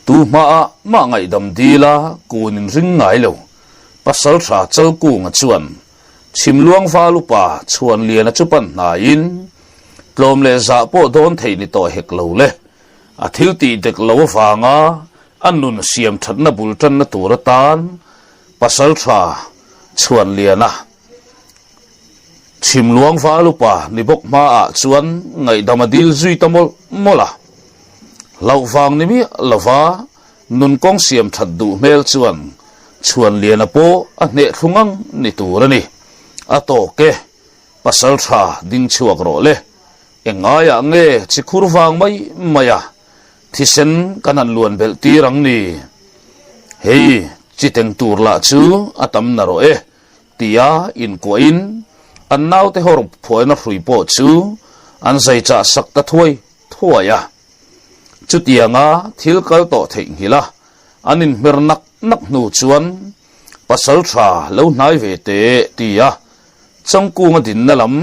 tu ma ngai dam dila kunin ring ngai lo pasal tha chal ku nga chuan chim luang fa lupa chuan lian a chupan na in tlom le za po don thei ni to hek lo le a thil ti dek lo fanga annun siam thatna bultan na turatan pasal tha chuan liana chim luang fa lupa ni bok ma a chuan ngai damadil zui tamol mola lau vang ni mi lova nun kong siam that du mel chuan liana po a ne thungang ni turani a to ke pasal tha ding chuak ro le engaya nge chikhur wang mai maya thisen kanan luan bel tirang ni hei chiteng tur la chu atam na ro e tia in ko in an nau te hor phoina hrui po chu an zai cha sak ta thuaya chu tianga thil kal to thei hila anin mer nak nu chuan pasal tha lo nai ve te tia changku nga din na lam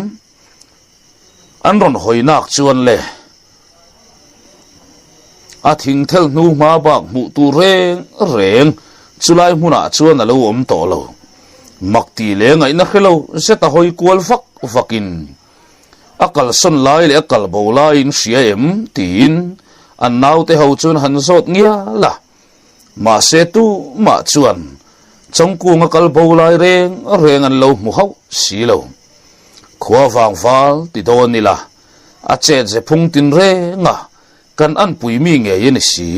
an ron hoinak chuan le a thing thel nu ma bak mu tu reng chulai huna chuan alo om to lo makti le ngai na khelo seta hoi kual fakin akal son lai le akal bo lai in siam tin an nau te ho chun han zot ngia la ma se tu ma chuan changku nga kal bo lai reng an lo mu hau si lo khwa wang fal ti don ni la a che je phung tin nga kan an pui mi nge yen si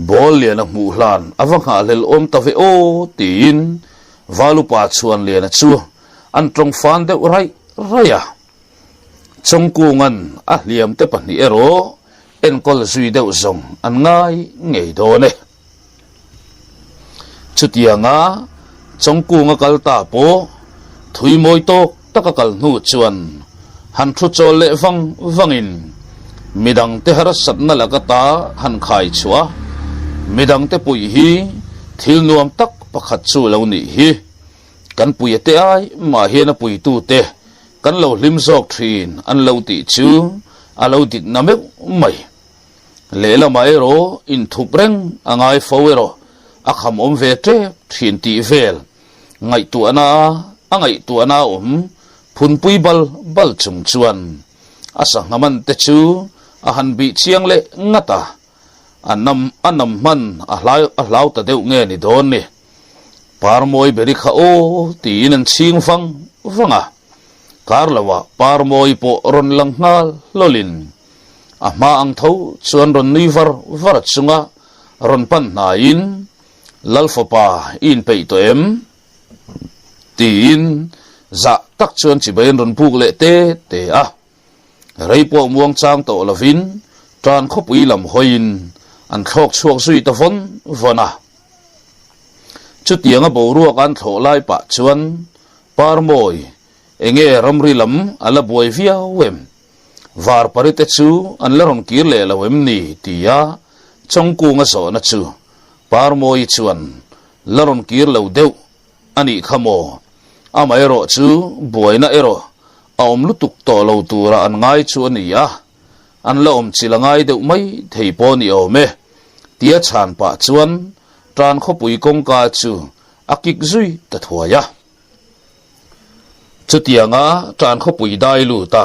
bol le na mu hlan awanga lel om ta ve o tin valu pa chuan le na chu an trong fan de raya chongku ngan a liam te pani ero en kol zui de zong an ngai ngei do ne chutianga chongku nga kal ta po thui moi tok takakal nu chuan han thu chol le wangin midang te harasat na lagata han khai chua midang te pui hi thil nuam tak pakhat chu lo ni hi kan pui te ai ma he na pui tu te kan lo lim zok thin an lo ti chu a lo dik na me mai le la mai ro in thup reng angai fowero a kham om ve te thin ti vel ngai tu ana phun pui bal chung chuan asa ngaman te chu a han bi chiang le ngata anam man a hlau ta deuh nge ni don ni parmoi beri kha o tin an ching fanga karlawa parmoi po ron lang ngal lolin a ma ang tho chuan ron ni var chunga ron pan na in lalfopa in pei to em tin za tak chuan chi bain ron puk le te a rei po muang chang to lovin tran khopui lam hoin an thok chuak sui ta vona chutianga bo ruak an tho lai pa chuan parmoi enge ramri lam ala boi via wem var parite chu an laron kir le lawem ni tia chongku nga so na chu parmoi chuan laron kir lo deu ani khamo amai ro chu boina ero aom lutuk to lo tura an ngai chu ania an la om chilangai deuh mai thei po ni ome tia chan pa chuan tran khopui kong ka chu akik zui ta thuaya chutianga tran khopui dai lu ta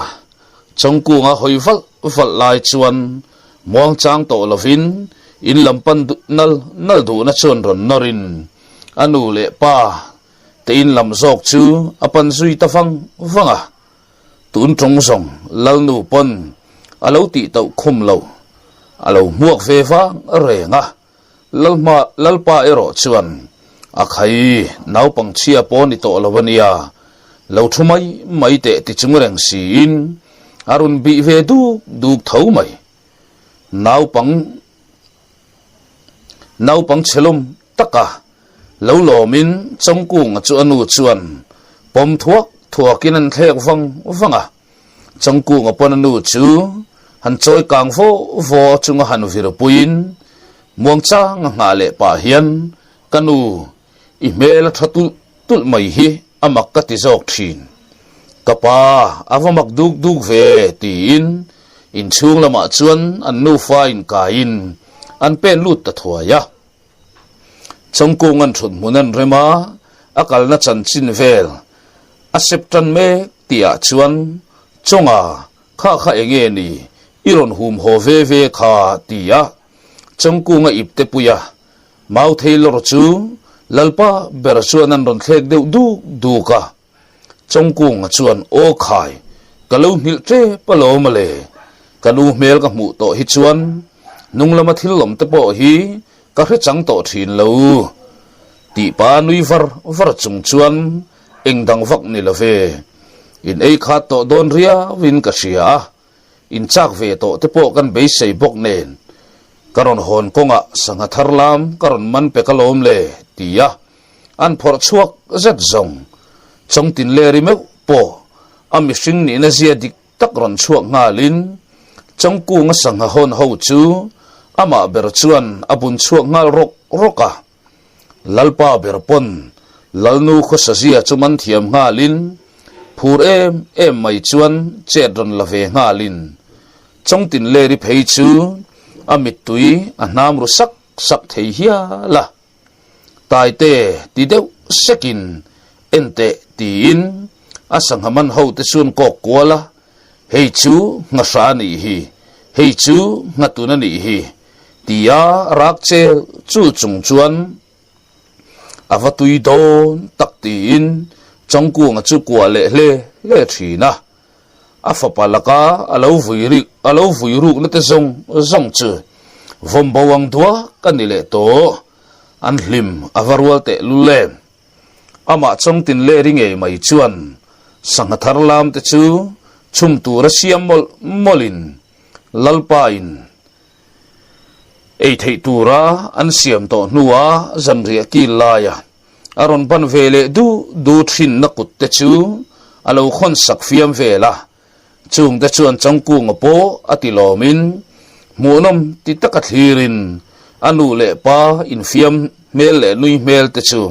chongku nga hoival lai chuan muang chang to lovin in lampan nal du na chon ron norin anu le pa te in lam zok chu apan zui ta vanga tun trong song lal nu pon alo ti tau khum lo alo muak ve fa renga lalpa ero chuan akhai nau pang chia po ni to lovania lo thumai mai te ti chungreng sin arun bi ve du thau mai nau pang chelum taka lo lomin chongkung chu anu chuan pom thuakin an thek vanga chongkung apon anu chu han choi kang vo chunga han vir puin muang chang nga le pa hian kanu i mel thatu tul mai hi amak ka ti zok thin kapa avamak duk ve tin in chung lama chuan an nu fa in ka in an pen lut ta thuaya chongkung an thut munan rema akal na chan chin vel a septan me tia chuan chonga kha kha enge ni iron hum ho ve ve kha tia chongkung a ipte puya mau thailor chu lalpa berchuan an ron thlek deuh du ka chongkung a chuan o khai kalau mil tre palo male kanu mel ka mu to hi chuan nunglama thillom te po hi ka hre chang to thin lo ti pa nui var chung chuan engdang vak ni la ve in ei kha to don ria win ka sia in chak ve to te po kan be sei bok nen karon hon konga sanga tharlam karon man pe kalom le tia an phor chuak zet zong chongtin le ri me po ami sing ni na zia dik tak ron chuak ngalin chongku nga sanga hon ho chu ama ber chuan abun chuak ngal roka lalpa berpon lalnu khosazia chuman thiam ngalin phur em mai chuan chedron lave ngalin chongtin le ri phei chu amit tui anam ru sak thei hia la tai te ti deu sekin ente tin asang haman ho te sun ko kola hei chu nga sa ni hi hei chu nga tu na ni hi tia rak che chu chung chuan avatui don tak tin chongku nga chu kwa le thina afapalaka alo vuiru na te zong chu vombawang tua kanile to an hlim avarwal te lulem ama chongtin le ringe mai chuan sangathar lam te chu chum tu rasiam molin lalpain ei thei tura an siam to nuwa zamria ki laya aron ban vele du thin na kut te chu alo khon sak fiam vela chung te chuan chongku ngapo atilomin munom ti takathirin anu le pa in fiam mel le nui mel te chu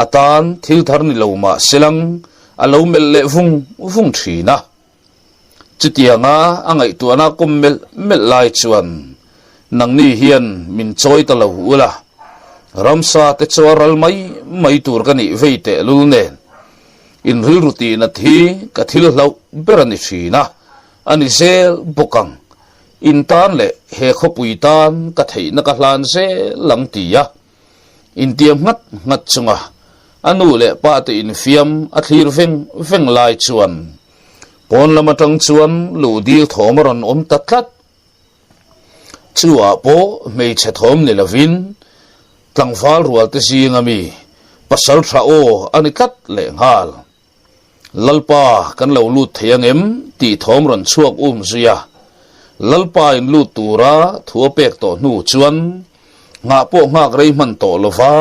atan thil thar ni loma selang alo mel le vung thina chutianga angai tu ana kum mel lai chuan nang ni hian min choi ta lo ula ramsa te choral mai tur kani veite lulnen in ril ruti na thi ka thil hlau berani thina ani zel bokang in tan le he khopui tan ka thei na ka hlan se lang tia in tiam ngat chunga anu le pa te in fiam a thlir veng lai chuan pon lama tang chuan lu dil thomaron tatlat chuwa po mei che thom ni lavin tlangfal rual te singami pasal tha o ani kat le ngal lalpa kan lo lut thiangem ti thom ron chuak zia lalpa in lut tura thua pek to nu chuan nga po ngak rei man to lova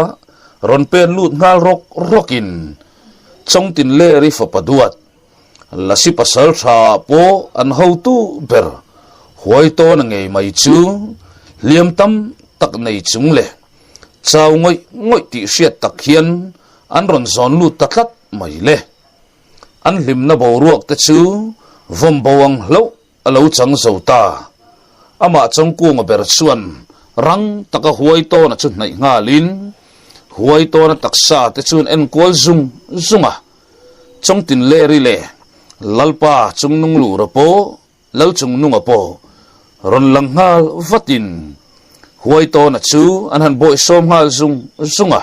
ron pen lut ngal rokin chongtin le ri fa paduat lasi pasal tha po an ho tu ber huai to na ngei mai chu liam tam tak nei chung le chaw ngoi ti hriat tak hian an ron zon lut tatlat mai le an hlim na bo ruak te chu vom bawang alo chang zota ama chongku nga ber chuan rang taka huai to na chu nai ngalin huai to na taksa te chun en kol zunga chongtin le ri le lalpa chungnung lu rapo lal chungnung apo ron langhal vatin huai to na chu an han boi som hal zunga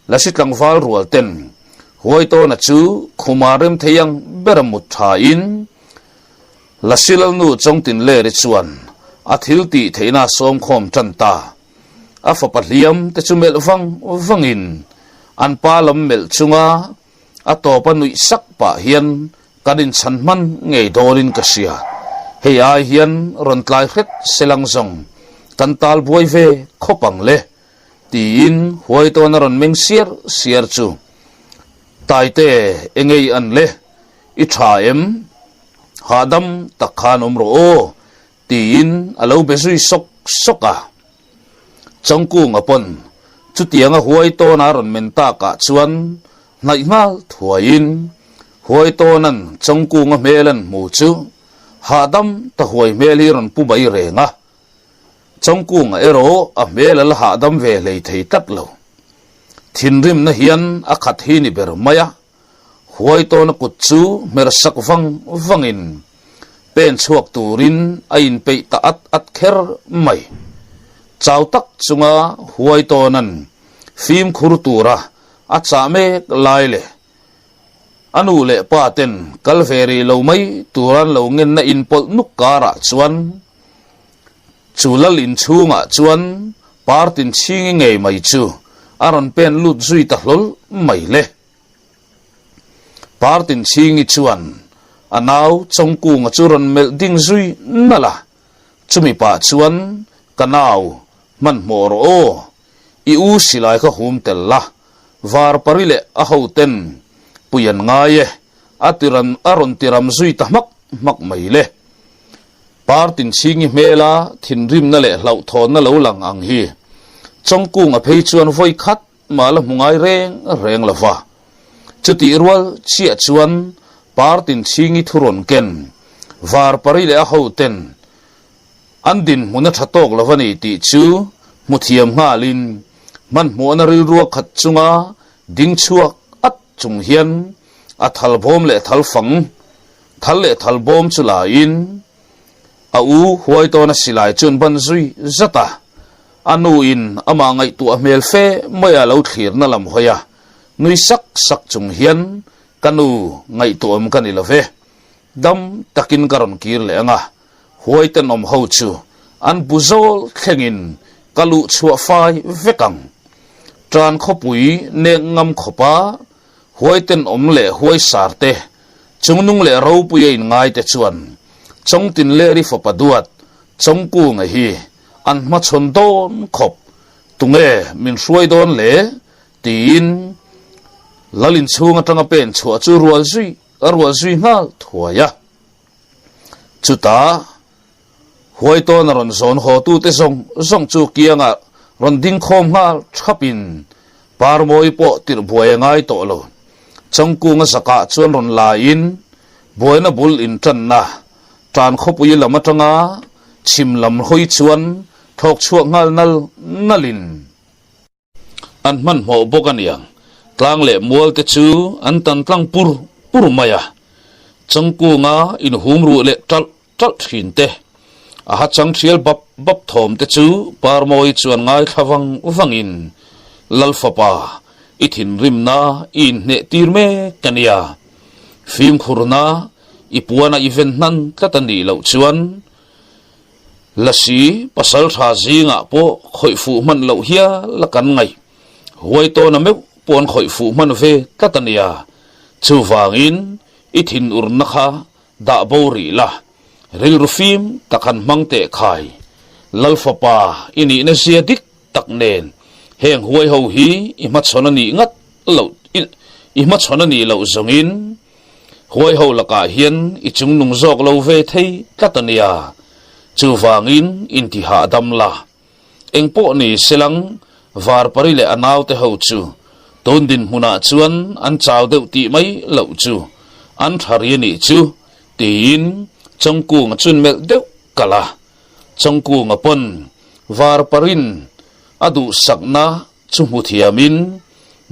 lasit langwal rual ten huai to na chu khumarem theyang beramut tha in lasilal nu chongtin le ri chuan athil ti theina som khom chanta afa patliam te chumel vangin an palam mel chunga atopa nui sak pa hian kadin chanman ngei dorin kasia hei ai hian ron tlai khet selang zong kantal buai ve khopang le tin huai to na ron meng siar chu taite engei an le I thaem hadam takhan umro tin alo bezui soka chongku ngapon chutianga huai to na ron menta ka chuan naimal thuain huai to nan chongku nga melan mu chu hadam ta huai meli ron pu bai renga trong cuồng ero a mel ha dam ve lei thei tak lo thin rim na hian a khat hi ni ber maya huai to na kut chu mer sak wangin pen chuak turin a in pe ta at kher mai chau tak chunga huai to nan phim khur tura a cha me lai le anu le paten kalveri lo mai turan lo ngin na in pol nuk kara chuan chulal in chunga chuan partin chingi ngei mai chu aron pen lut zui ta hlol mai le partin chingi chuan anaw chongku nga churon mel ding zui nala chumi pa chuan kanaw man mor o i u silai kha hum tel la var parile a hoten puyan ngaye atiran aron tiram zui ta mak mai le partin chingi mela thin rim na le hlau thon na lo lang ang hi chongku nga phei chuan voi khat mala mungai reng lawa chuti irwal chia chuan partin chingi thuron ken var parile a hoten andin muna thatok lawani ti chu muthiam ngalin man mona ril ruak khat chunga ding chuak at chung hian a thal bom le thal fang thal le thal bom chula in a u huai to na silai chun ban zui zata anu in ama ngai tu amel fe maya lo thir na lam hoya nui sak chung hian kanu ngai tu am kan ilave dam takin karon kir le anga huai ten om ho chu an buzol khengin kalu chua fai vekang tran khopui ne ngam khopa huai ten om le huai sarte chungnung le ro pu ye ngai te chuan chong tin le ri fo paduat chong ku nga hi an ma chon don khop tunge min suai don le tin lalin chunga tanga pen chua chu rual zui ngal thuaya chuta huai to na ron zon ho tu te zong chu kianga ron ding khom ngal thapin par moi po tir buai ngai to lo chongku nga saka chuan ron la in boina bul in tan na tan khopui lama tanga chim lam hoi chuan thok chuak ngal nalin an man mo bokaniang tlang le mual te chu an tan tlang pur maya chongku nga in humru le tal thin te a ha chang thial bap thom te chu par moi chuan ngai thawang wangin lalfapa ithin rimna in ne tirme kania film khurna ipuana event nan tlatani lo chuan lasi pasal tha zinga po khoi fu man lo hia la kan ngai huai to na me pon khoi fu man ve tlatania chu wangin ithin urna kha da bori la ril rufim takan mangte khai lalfapa ini na sia dik taknen heng huai ho hi imat sonani ngat lo imat sonani lo zongin huai ho laka hian ichung nung zok lo ve thei tlatania chu wangin intiha damla engpo ni selang var parile anaw te ho chu ton din huna chuan an chaw deuh ti mai lo chu an thariani chu tin chongku nga chun mel deuh kala chongku nga pon var parin adu sakna chumuthiamin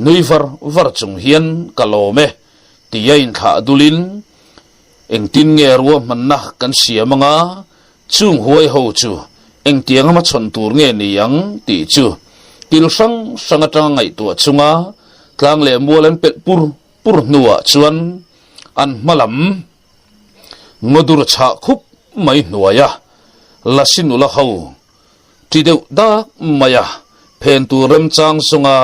nuivar var chung hian kalome tiyain kha dulin engtin nge ruwa manna kan siamanga chung huai ho chu engtiang ma chon tur nge niyang ti chu kilsang sangatang ngai tu chunga tlang le mualan pet pur nuwa chuan an malam ngodur cha khup mai nuaya lasinula ho tideu da maya pen tu rem chang sunga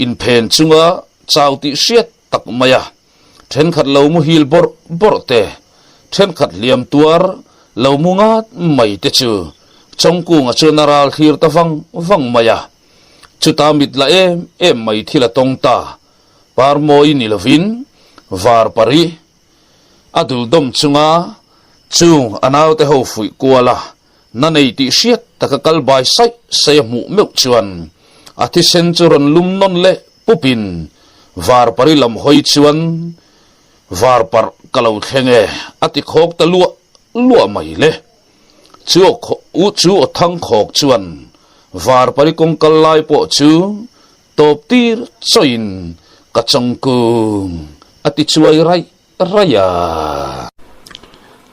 in pen chunga chauti siat tak maya then khat lo mu hil bor te then khat liam tuar lo munga mai te chu chongku nga chunaral hir ta wang maya chuta mit la em mai thila tongta par moi ni lovin var pari adul dom chunga chung anaw te ho fui kuala na nei ti siat takakal bai sai mu mek chuan athi senchuron lumnon le pupin var pari lam hoi chuan var par kalau khenge ati khok ta lua mai le chu thang khok chuan var pari kong kalai po chu top tir choin ka changkung ati chuai raya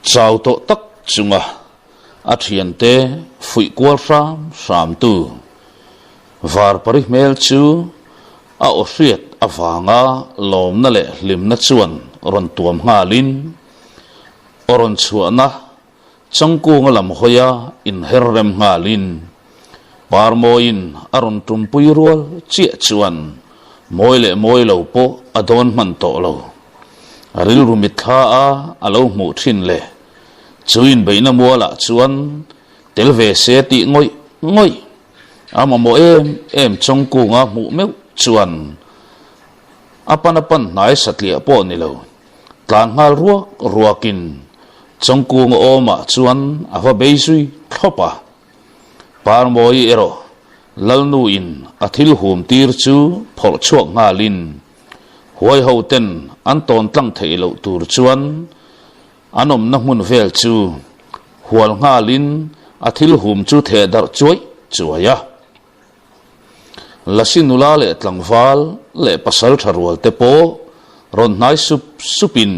chau to tak chunga athian te fui kwal ram tu var pari mel chu a ofriat awanga lom na le lim na chuan ron tuam ngalin oron chuana changkung lam hoya in herrem ngalin parmoin aron tumpui rual chia chuan moilo po adon man to lo aril rumit kha a alo mu thin le chuin beina muala chuan telve se ti ngoi ama mo em changkung a mu meu chuan apan nai satlia po ni lo tlan ngal ruakin changkung oma chuan ava beisui thopa parmoi ero lalnu in athil hum tir chu phol chuak ngalin huai ho ten an ton tlang theilo tur chuan anom na mun vel chu hual ngalin athil hum chu the dar chuaya lasinula le tlangwal le pasal tharwal te po ron nai supin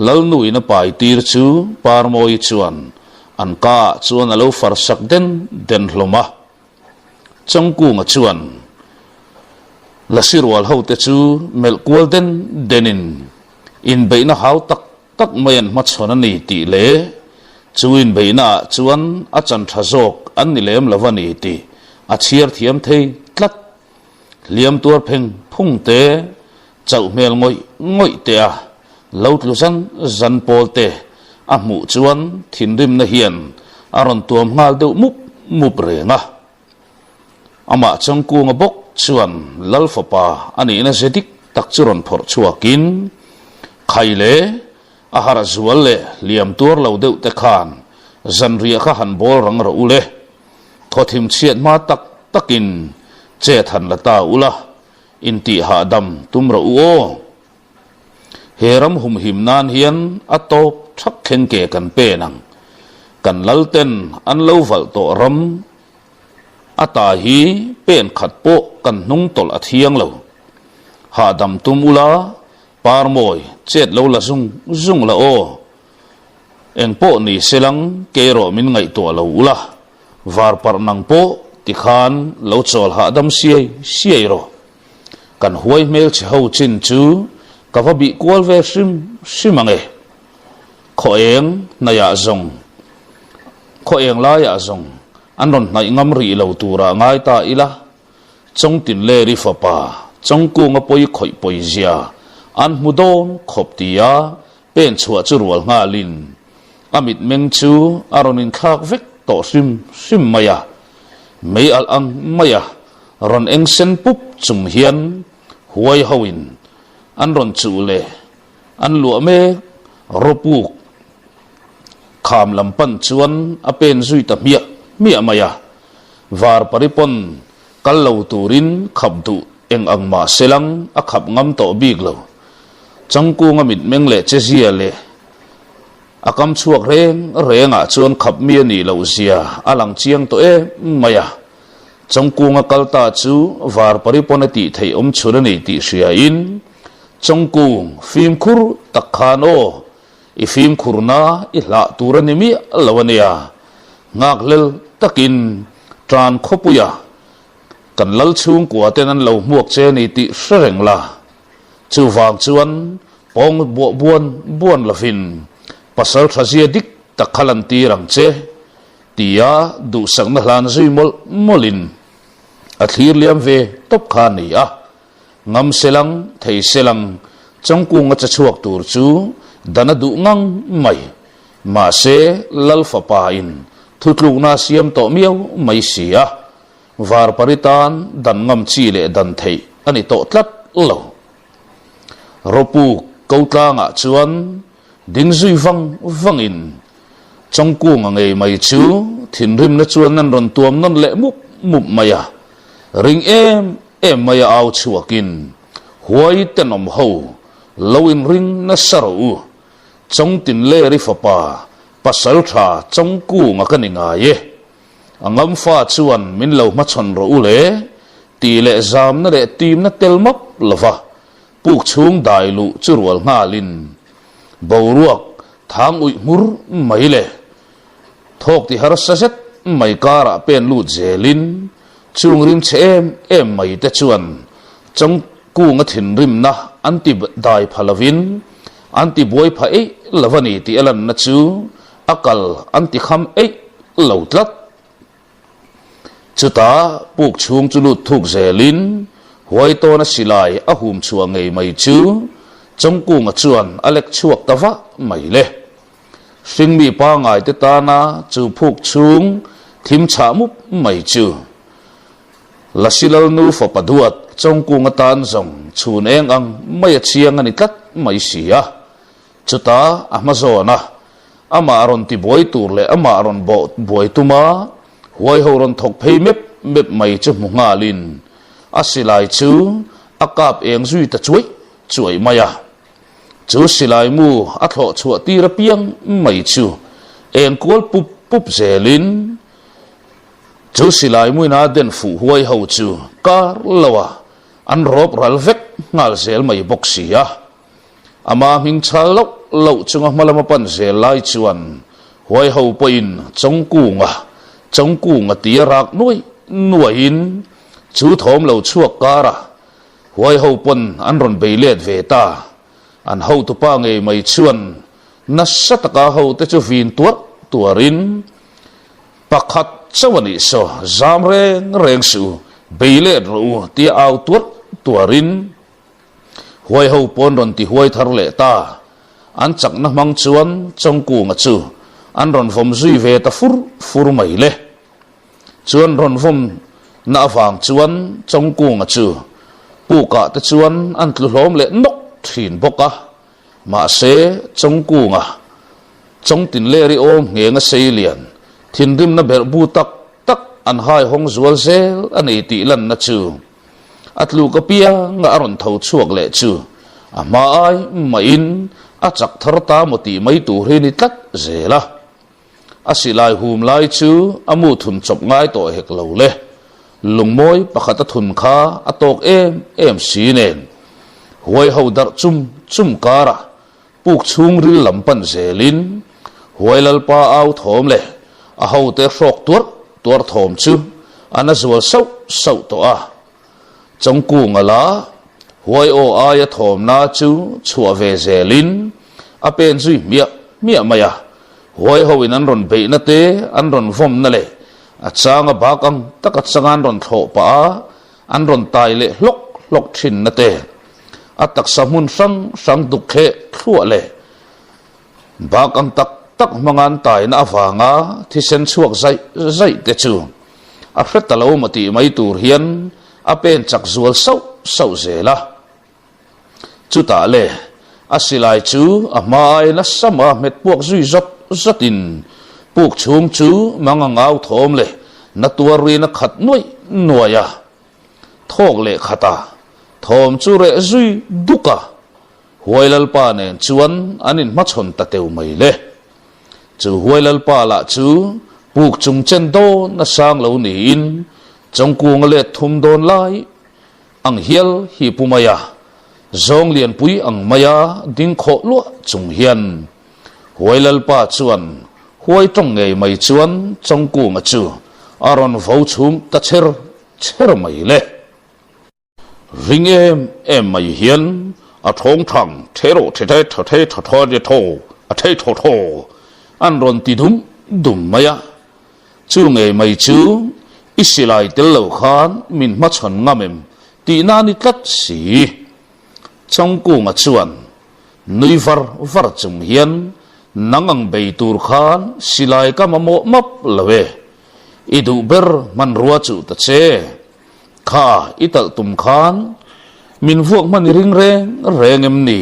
lalnu in a pai tir chu parmoi chuan an ka chuan alo farsak den hloma changkung a chuan lasirwal ho te chu melkwal denin in beina hau tak mayan machona ni ti le chuin beina chuan a chan thazok an ni lem lawani ti a chiar thiam thei tlat liam tur pheng phung te chau mel ngoi te a lautlusan zan pol te a mu chuan thinrim na hian aron tuam ngal deuh mup renga ama changkung a bok chuan lalfapa ani na zedik tak churon phor chuakin khaile a har zual le liam tur lo deuh te khan zan ria kha han bol rang ro ule thothim chiat ma takin che than la ta ula inti ha dam tum ro o heram hum him nan hian atop thak khen ke kan pe nang kan lalten an lo val to ram ata hi pen khat po kan nung tol athiang lo ha dam tum ula parmoi chet lo la zung la o eng po ni selang ke ro min ngai to lo ula var par nang po ti khan lo chol ha dam siai ro kan huai mel chi ho chin chu ka va bi kwal ve simange kho eng na ya zong kho eng la ya zong an ron nai ngam ri lo tura ngai ta ila chong tin le ri fa pa chong ku nga poi khoi poi zia an mudon khop tia pen chua chu rual nga lin amit meng chu aronin khak vek to sim maya mei al ang maya ron eng sen pup chung hian huai hawin an ron chu le an lua me ropuk kham lampan chuan apen zui ta mia maya var paripon kallo turin khabdu eng angma selang a khap ngam to big lo changku ngamit mengle chezia le akam chuak renga chuan khap mi ni lo zia alang chiang to maya changku nga kalta chu var paripon ti thei om chura nei ti sia in changku phim khur takhano i phim khurna i la turani mi lawania ngaklel takin tran khopuya kan lal chung kwa ten an lo muak che ni ti sreng la chu wang chuan pong buan la fin pasal thazia dik takhalan ti rang che tia du sang na hlan zui molin athir liam ve top khan ni a ngam selang thei selang changkung a chachuak tur chu dana du ngang mai ma se lal fa pa in thutluk na siam to miau mai sia var paritan dan ngam chi le dan thei ani to tlat lo ropu kotlanga chuan ding zui vangin changku ngai mai chu thinrim na chuan nan ron tuam nan le mup maya ring em maya au chuakin huai tenom ho loin ring na saru chong tin le ri fa pa pasal tha chongku nga kaninga ye angam fa chuan min lo ma chon ro ule ti le zam na le tim na tel map lova puk chung dai lu churual nga lin boruak thang ui mur mai le thok ti har sa set mai kara pen lu zelin chung rim chem em mai te chuan chongku nga thin rim na anti dai phalavin anti boy pha e lavani ti alan na chu akal anti kham e lo tlat chuta puk chung chu lut thuk zelin huai to na silai a hum chuang ngei mai chu chongku nga chuan alek chuak tawa mai le sing mi pa ngai te ta na chu phuk chung thim cha mup mai chu la silal nu fo paduat chongku nga tan zong chun eng ang mai chiang ani tlat mai sia chuta amazona ama aron ti boy tur le ama aron bo boy tuma huai horon thok phei mep mai chu munga lin asilai chu akap eng zui ta chuai maya chu silai mu atho chua ti ra piang mai chu eng kol pup zelin chu silai mu na den fu huai ho chu kar lawa an rop ral vek ngal zel mai boxia ama ming chal lo chunga malama pan zel lai chuan huai ho poin chongku nga ti rak nuain chu thom lo chuak kara huai ho pon an ron beilet ve ta an ho tu pa nge mai chuan na sataka ho te chu vin tuarin pakhat chawani so zam reng su beilet ro ti au tuarin huai ho pon ron ti huai thar le ta an chak na mang chuan chongku nga chu an ron vom zui ve ta fur mai le chuan ron vom na awang chuan chongku nga chu puka te chuan an tlu hlom le nok thin boka ma se chongku nga chong tin le ri om nge nga seilian thin rim na ber bu tak an hai hong zual zel ani ti lan na chu atlu ka pia nga aron tho chuak le chu ama ai main a chak thar ta moti mai tu ri ni tlat zela asilai hum lai chu amu thun chop ngai to hek lo le lungmoi pakhata thun kha atok em si nen huai ho dar chum kara puk chung ril lampan zelin huai lalpa au thom le a ho te rok tuar thom chu ana zual sau to a chongku ngala huai o aya thom na chu chua ve zelin a pen zui mia maya huai ho in an ron be na te an ron vom na le a changa bakang taka changan ron tho pa an ron tai le hlok thin na te atak samun sang duk khe thua le bakang tak mangan tai na awanga thi sen chuak zai te chu a hret talo mati mai tur hian a pen chak zual sau zela chu ta le asilai chu a mai na sama met puak zui zatin puk chung chu mangangau thom le na tuari na khat nuaya thok le khata thom chu re zui duka huailal pa nen chuan anin machon ta teu mai le chu huailal pa la chu puk chung chen do na sang lo ni in chongku ngale thum don lai ang hial hi pumaya zong lian pui ang maya ding kho lo chung hian huailal pa chuan huai tong ngei mai chuan chongku nga chu aron vo chum ta cher mai le ring em mai hian a thong thang thero the a the tho an ron ti dum maya chu ngei mai chu isilai tel lo khan min ma chon ngamem ti na ni tlat si chongku nga chuan nui var chung hian nangang beitur khan silai ka mamo map lawe idu ber man ruwa chu ta che kha ital tum khan min vuak man rengem ni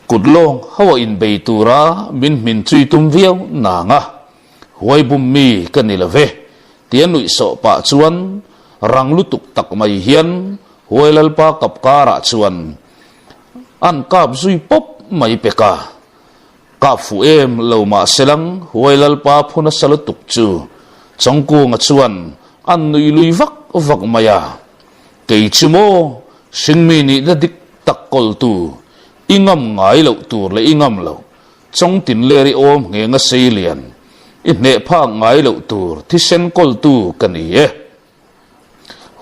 kudlong hawa in beitura min chui tum viau na nga huai bum mi kanilawe tian nui so pa chuan rang lutuk tak mai hian huai lalpa kapkara chuan an kap zui pop mai peka ka fu em lo ma selang huailal pa phuna salutuk chu chongku nga chuan an nui lui vak maya kei chumo singmi ni da dik takkol tu ingam ngai lo tur le ingam lo chong tin le ri om nge nga seilian i ne pha ngai lo tur thi sen kol tu kani e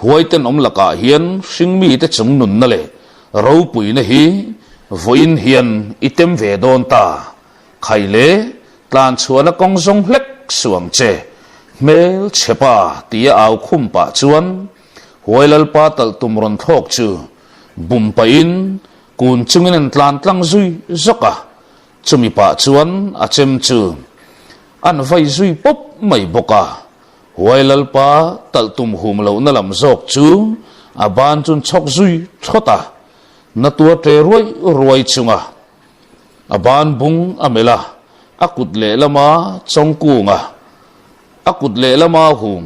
huaiten om laka hian singmi te chung nun na le ro pui na hi voin hian item ve don ta khaile tlan chuana kong zong hlek suang che mel chepa tia au khum pa chuan huailal pa tal tumron thok chu bum pa in kun chungin an tlan tlang zui zoka chumi pa chuan a chem chu an vai zui pop mai boka huailal pa tal tum hum lo na lam zok chu a ban chun chok zui thota na tua tre ruai chunga a ban bung amela akut le lama chongku nga akut le lama hum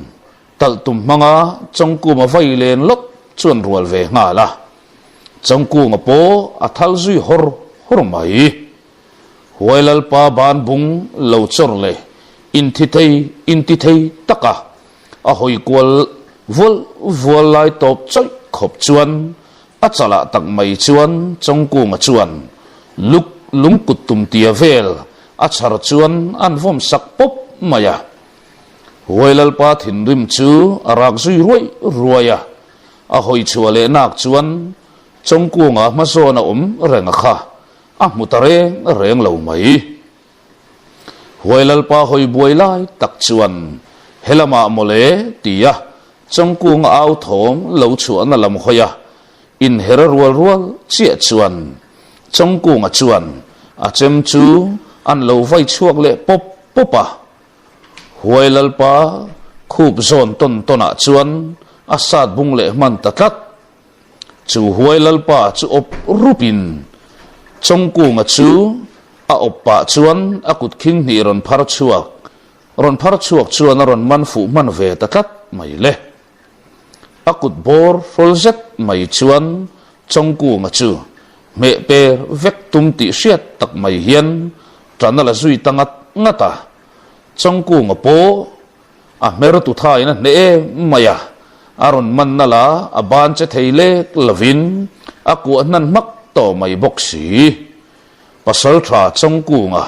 tal tum manga chongku ma vai len lot chuan rual ve nga la chongku nga po a thal zui hor mai huailal pa ban bung lo chor le in thi thei taka a hoi kwal vol lai top choi khop chuan a chala tak mai chuan chongku nga chuan lung kutum tia vel a char chuan an vom sak pop maya huailal pa thin rim chu arak zui ruaya a hoi chuale nak chuan chongku nga ma so na renga kha a mutare reng lo mai huailal pa hoi buai lai tak chuan helama mole tia chongku nga au thom lo chuan na lam khoya in hera rual chia chuan chongku nga chuan a chem chu an lo vai chuak le popa huailal pa khup zon tona chuan a sat bung le man tatlat chu huailal pa chu op rupin chongku nga chu a oppa chuan akut king ni ron phar chuak chuan a ron man fu man ve tatlat mai le akut bor rolzet mai chuan chongku nga chu me per vek tum ti hriat tak mai hian tranala zui tangat ngata chongku nga po a mer tu thai na ne maya aron man nala aban che theile lavin aku nan mak to mai boxi pasal tha chongku nga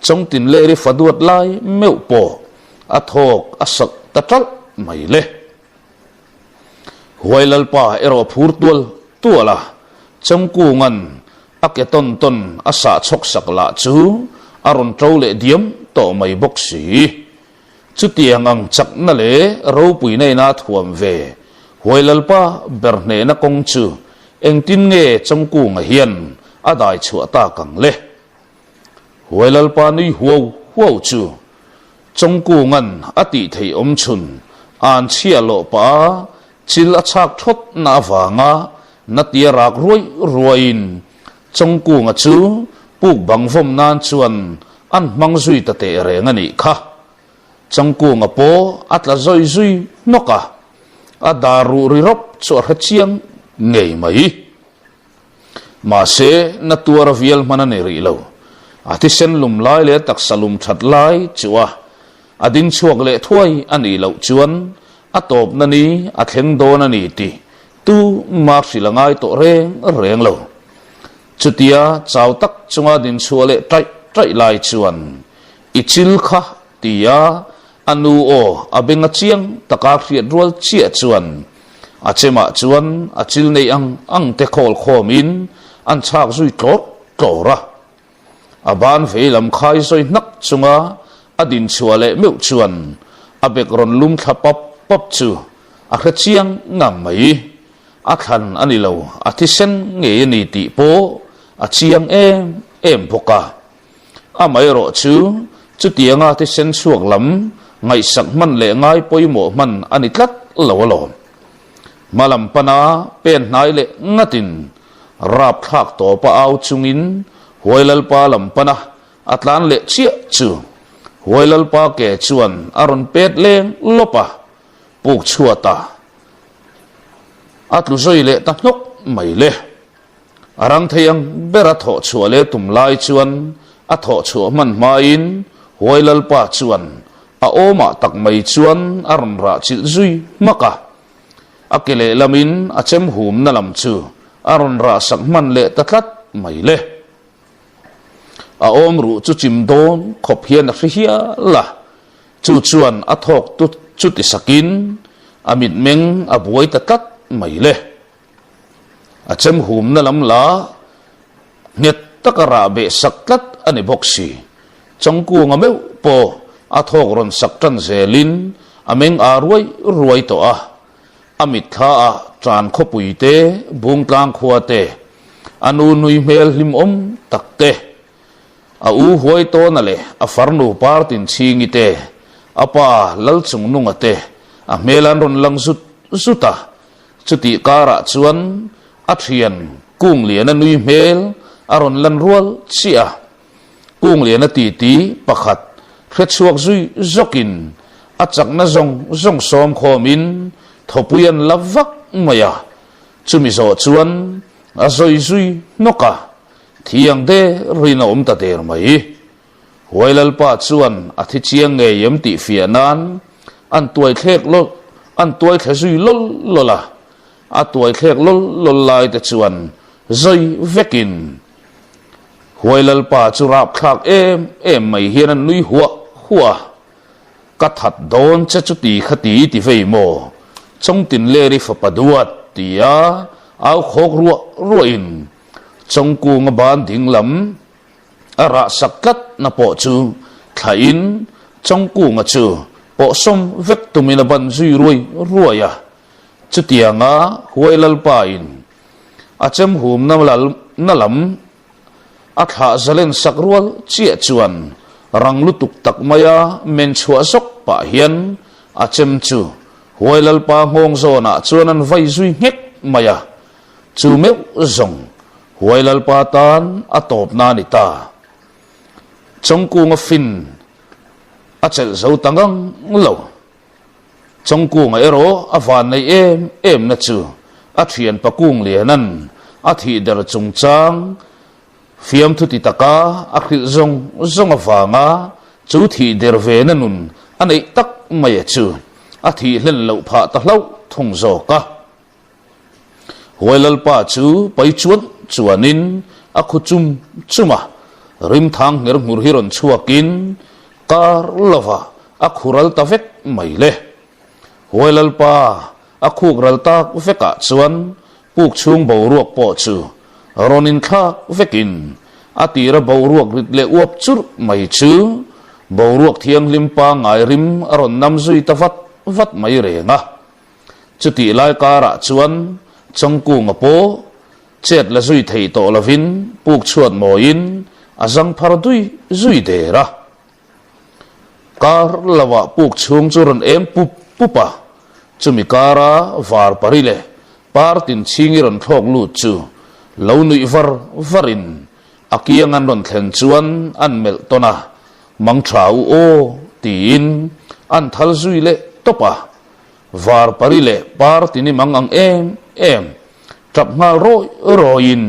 chongtin le ri faduat lai meu po athok asak tatal mai le huailal pa ero phur tuala chongku ngan ake ton asa chok sak la chu aron trole diam to mai boxi chu tiang ang chak na le ro pui nei na thuam ve huailal pa berne na kong chu engtin nge chongku nga hian adai chu ata kang le huailal pa ni huo chu chongku ngan ati thei om chun an chia lo pa chil achak thot na wanga na tia rak ruain chongku nga chu puk bang vom nan chuan an mang zui ta te re ngani kha chongku nga po atla zui noka adaru rirop chu hachiang ngei mai ma se na tuar vial manane ri lo ati sen lum lai le tak salum that lai chuwa adin chuak le thuai ani lo chuan atop na ni atheng do na ni ti tu mak silangai to reng lo chutia chaw tak chunga din chuale trai lai chuan ichil kha tia anu o abenga chiang taka riat rual chia chuan achema chuan achil nei ang te khol khomin an chak zui tlora aban velam khai soi nak chunga adin chuale meu chuan abek ron lum tha pop chu a kha chiang ngam mai a khan ani lo athisen nge ni ti po a chiang em poka a mai ro chu tianga athisen chuak lam ngai sak man le ngai poimo man ani tlat lo malam pana pen nai le ngatin rap thak to pa au chungin huailal pa lam pana atlan le chia chu huailal pa ke chuan aron pet leng lopa puk chuata atlu zoi le ta nok mai le arang theyang beratho chuale tum lai chuan a tho chu man ma in huailal pa chuan a oma tak mai chuan aron ra chil zui maka akele lamin achem hum na lam chu aron ra sak man le tatlat mai le a om ru chu chim don khop hian a hria la chu chuan a thok tu chu ti sakin amit meng a buai tatlat mai le achem hum na lam la net takara be saklat ani boksi chongku ngameu po a thok ron saktan zelin ameng a ruai to a amit kha a tran khopui te bung tlang khua te anu nui mel lim om takte a u huai to na le a farnu partin chingi te apa lal chung nunga te a melan ron lang suta chuti kara chuan a thian kung lian a nui mel aron lan rual chia kung lian a ti pakhat khret chuak zui zokin achak na zong som khomin thopuyan lavak maya chumi zo chuan a zoi zui noka thiang de rina om ta der mai huailal pa chuan a thi chiang nge yem ti fianan an tuai khlek lo an tuai khle zui lol lola a tuai khlek lol lai te chuan zoi vekin huailal pa chu rap khak em mai hian an nui huwa ka that don che chu ti khati ti vei mo trong tin le ri fa paduat tia au khok ruwa in trong ku nga ban ding lam ara sakkat na po chu thain trong ku nga chu po som vek tumina ban zui ruwa ya chu tia nga huailal pa in achem hum na lam atha zalen sakrual chia chuan rang lutuk tak maya men chua sok pa hian achem chu huailal pa ngong zona chuan an vai zui ngek maya chu meu zong huailal pa tan atop na ni ta chongku nga fin achel zo tangang lo chongku nga ero avan nei em na chu a thian pakung lianan a thi der chung chang fiam thu ti taka akhil zong awanga chu thi der ve na nun anei tak mai chu a thi hlen lo pha ta hlo thung zo ka huailal pa chu pai chuanin a khu chuma rim thang nger mur hiron chuakin kar lova a khural ta vek mai le huailal pa a khuk ral ta veka chuan puk chung bo ruak po chu ronin kha vekin atira boruak ritle uap chur mai chu boruak thiang limpa ngai rim aron nam zui ta vat mai renga chuti lai kara chuan chongku ngapo chet la zui thei to lavin puk chuat moin azang phardui zui dera kar lawa puk chung churon em pupa chumi kara var parile partin chingiron thok lu chu lo nui varin akiang an ron thlen chuan an mel tona mang thau o tin an thal zui le topa var parile par tini mang ang em trap nga roin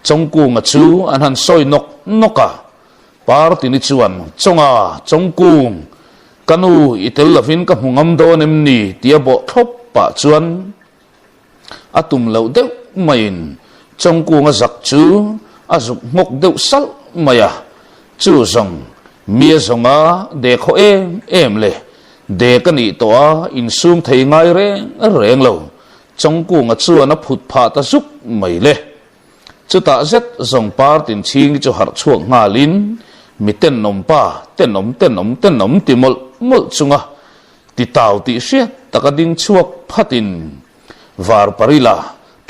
chongku nga chu an han soi noka par tini chuan chongku kanu itel lavin ka hungam do nemni tiabo thop pa chuan atum lo deu main chongku nga zak chu azuk ngok deu sal maya chu zong mia zonga de kho em le de kani to a in sum thei ngai reng lo chongku nga chu na phut pha ta zuk mai le chu ta zet zong par tin ching chu har chuak nga lin mi ten nom ti mol chunga ti tau ti hriat takading chuak phatin var parila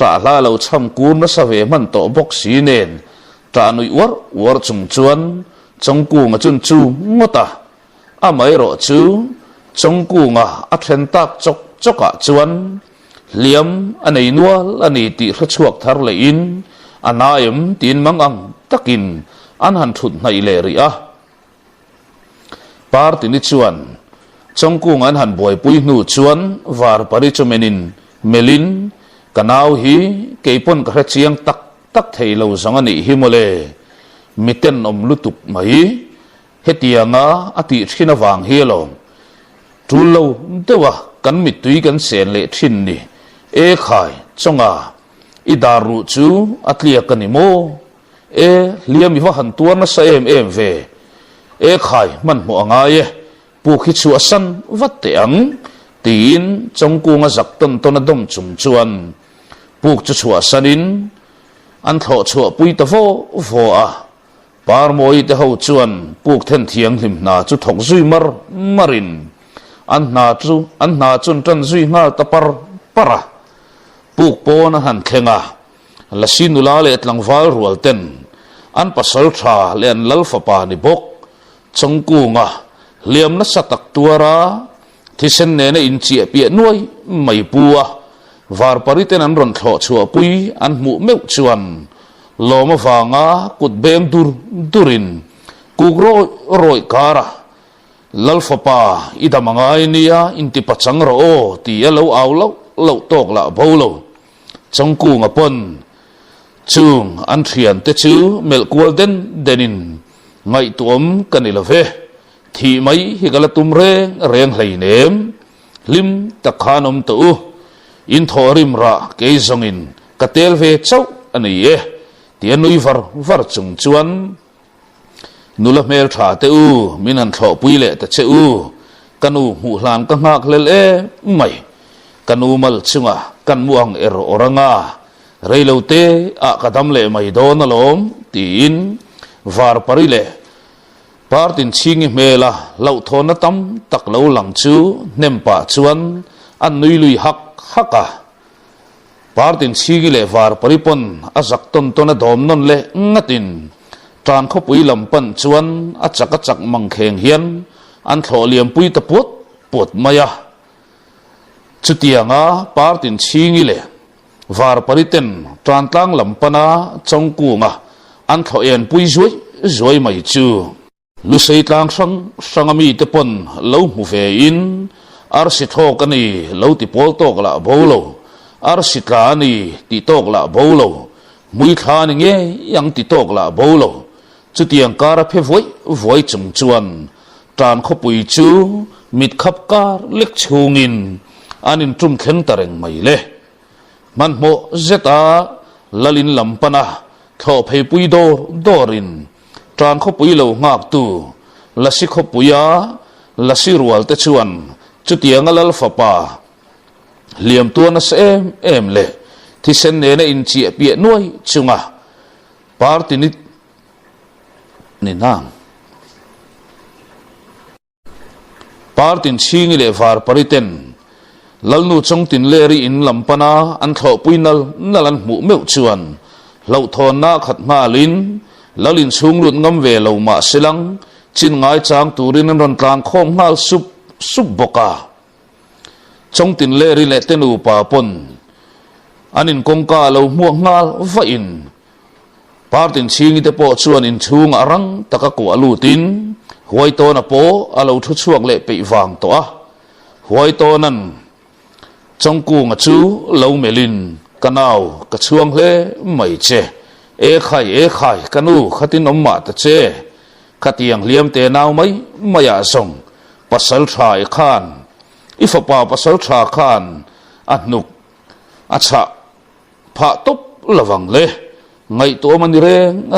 tra la lo cham kur na sa ve man to bok si nen tra nui war chung chuan chongku nga chun chu ngota a mai ro chu chongku nga a thlen tak choka chuan liam anei nual ani ti hra chuak thar le in anaim tin mangang takin an han thut nai le ri a par ti ni chuan chongku nga an han boi pui nu chuan var pari chumenin melin kanau hi keipon ka chiang tak thei lo zong ani hi mole miten om lutuk mai hetianga ati thina wang hielo tulo dewa kan mitui kan sen le thin ni e khai chonga idaru chu atlia kanimo e liam iwa han tuan na sa em ve e khai man mo anga ye pu khi chu asan wat te ang tin chongku nga zak ton ton adom chum chuan puk chu chu asanin an tho chu pui ta vo a par moi te ho chuan puk then thiang hlim na chu thok zui marin an na chun tan zui ngal ta para puk po na han khenga la sinula le tlang wal rual ten an pasal tha le an lal fa pa ni bok chongku nga liam na satak tuara thisen ne na in chi pia nuai mai bua var pariten an ron thlo chua pui an mu meu chuan loma wanga kut bem durin kugro roi kara lalfapa idamangai nia inti pachang ro ti alo aulo lo tok la bolo chongku nga pon chung an thian te chu mel golden denin ngai tuam kanilave thi mai hi galatum reng hlei nem lim takhanom tu in thorim ra ke zongin katel ve chau ani e tianui var chung chuan nula mel tha te u minan tho puile ta che u kanu hu hlan ka ngak lel e mai kanu mal chunga kan muang er oranga reilote a kadam le mai don alom tin var parile partin chingi mela lau thona tam tak lo lang chu nempa chuan an nui lui haka partin chigi le var paripon azak ton tona dom non le ngatin tran kho pui lampan chuan achak mangkheng hian an tholiam pui ta pot maya chutianga partin chingi le var pariten tran tlang lampana chongku nga an thoen pui zoi mai chu lu sei tlang sangami te pon lo mu ve in ar si thok ani lo ti pol tok la bolo ar si tla ani ti tok la bolo mui kha ni nge yang ti tok la bolo chu tiang kara phe voi chung chuan tran kho pui chu mit khap kar lek chungin anin tum khen tareng mai le man mo zeta lalin lampana tho phei pui dorin tran kho pui lo ngak tu lasi kho puya lasi rual te chuan chu tiang alal fa pa liam tu na em le thi sen ne na in chi pia nuai chunga parti ni nang partin chingi le var pariten lalnu chong tin leri in lampana an tho puinal nalan mu meu chuan lo thon na khat ma lin lalin chung lut ngam ve lo ma silang chin ngai chang turin an ron tlang khom ngal sup boka chong tin leri le tenu pa pon anin kongka lo muak ngal va in partin chingi te po chuan in chung arang taka ko alutin huai to na po alo thu chuak le pe wang to a huai to nan chongku nga chu lo melin kanau ka chuang hle mai che e khai kanu khatin omma ta che khatiang liam te naw mai maya song pasal thai khan ifapa pasal tha khan anuk acha pha top lawang le ngai to man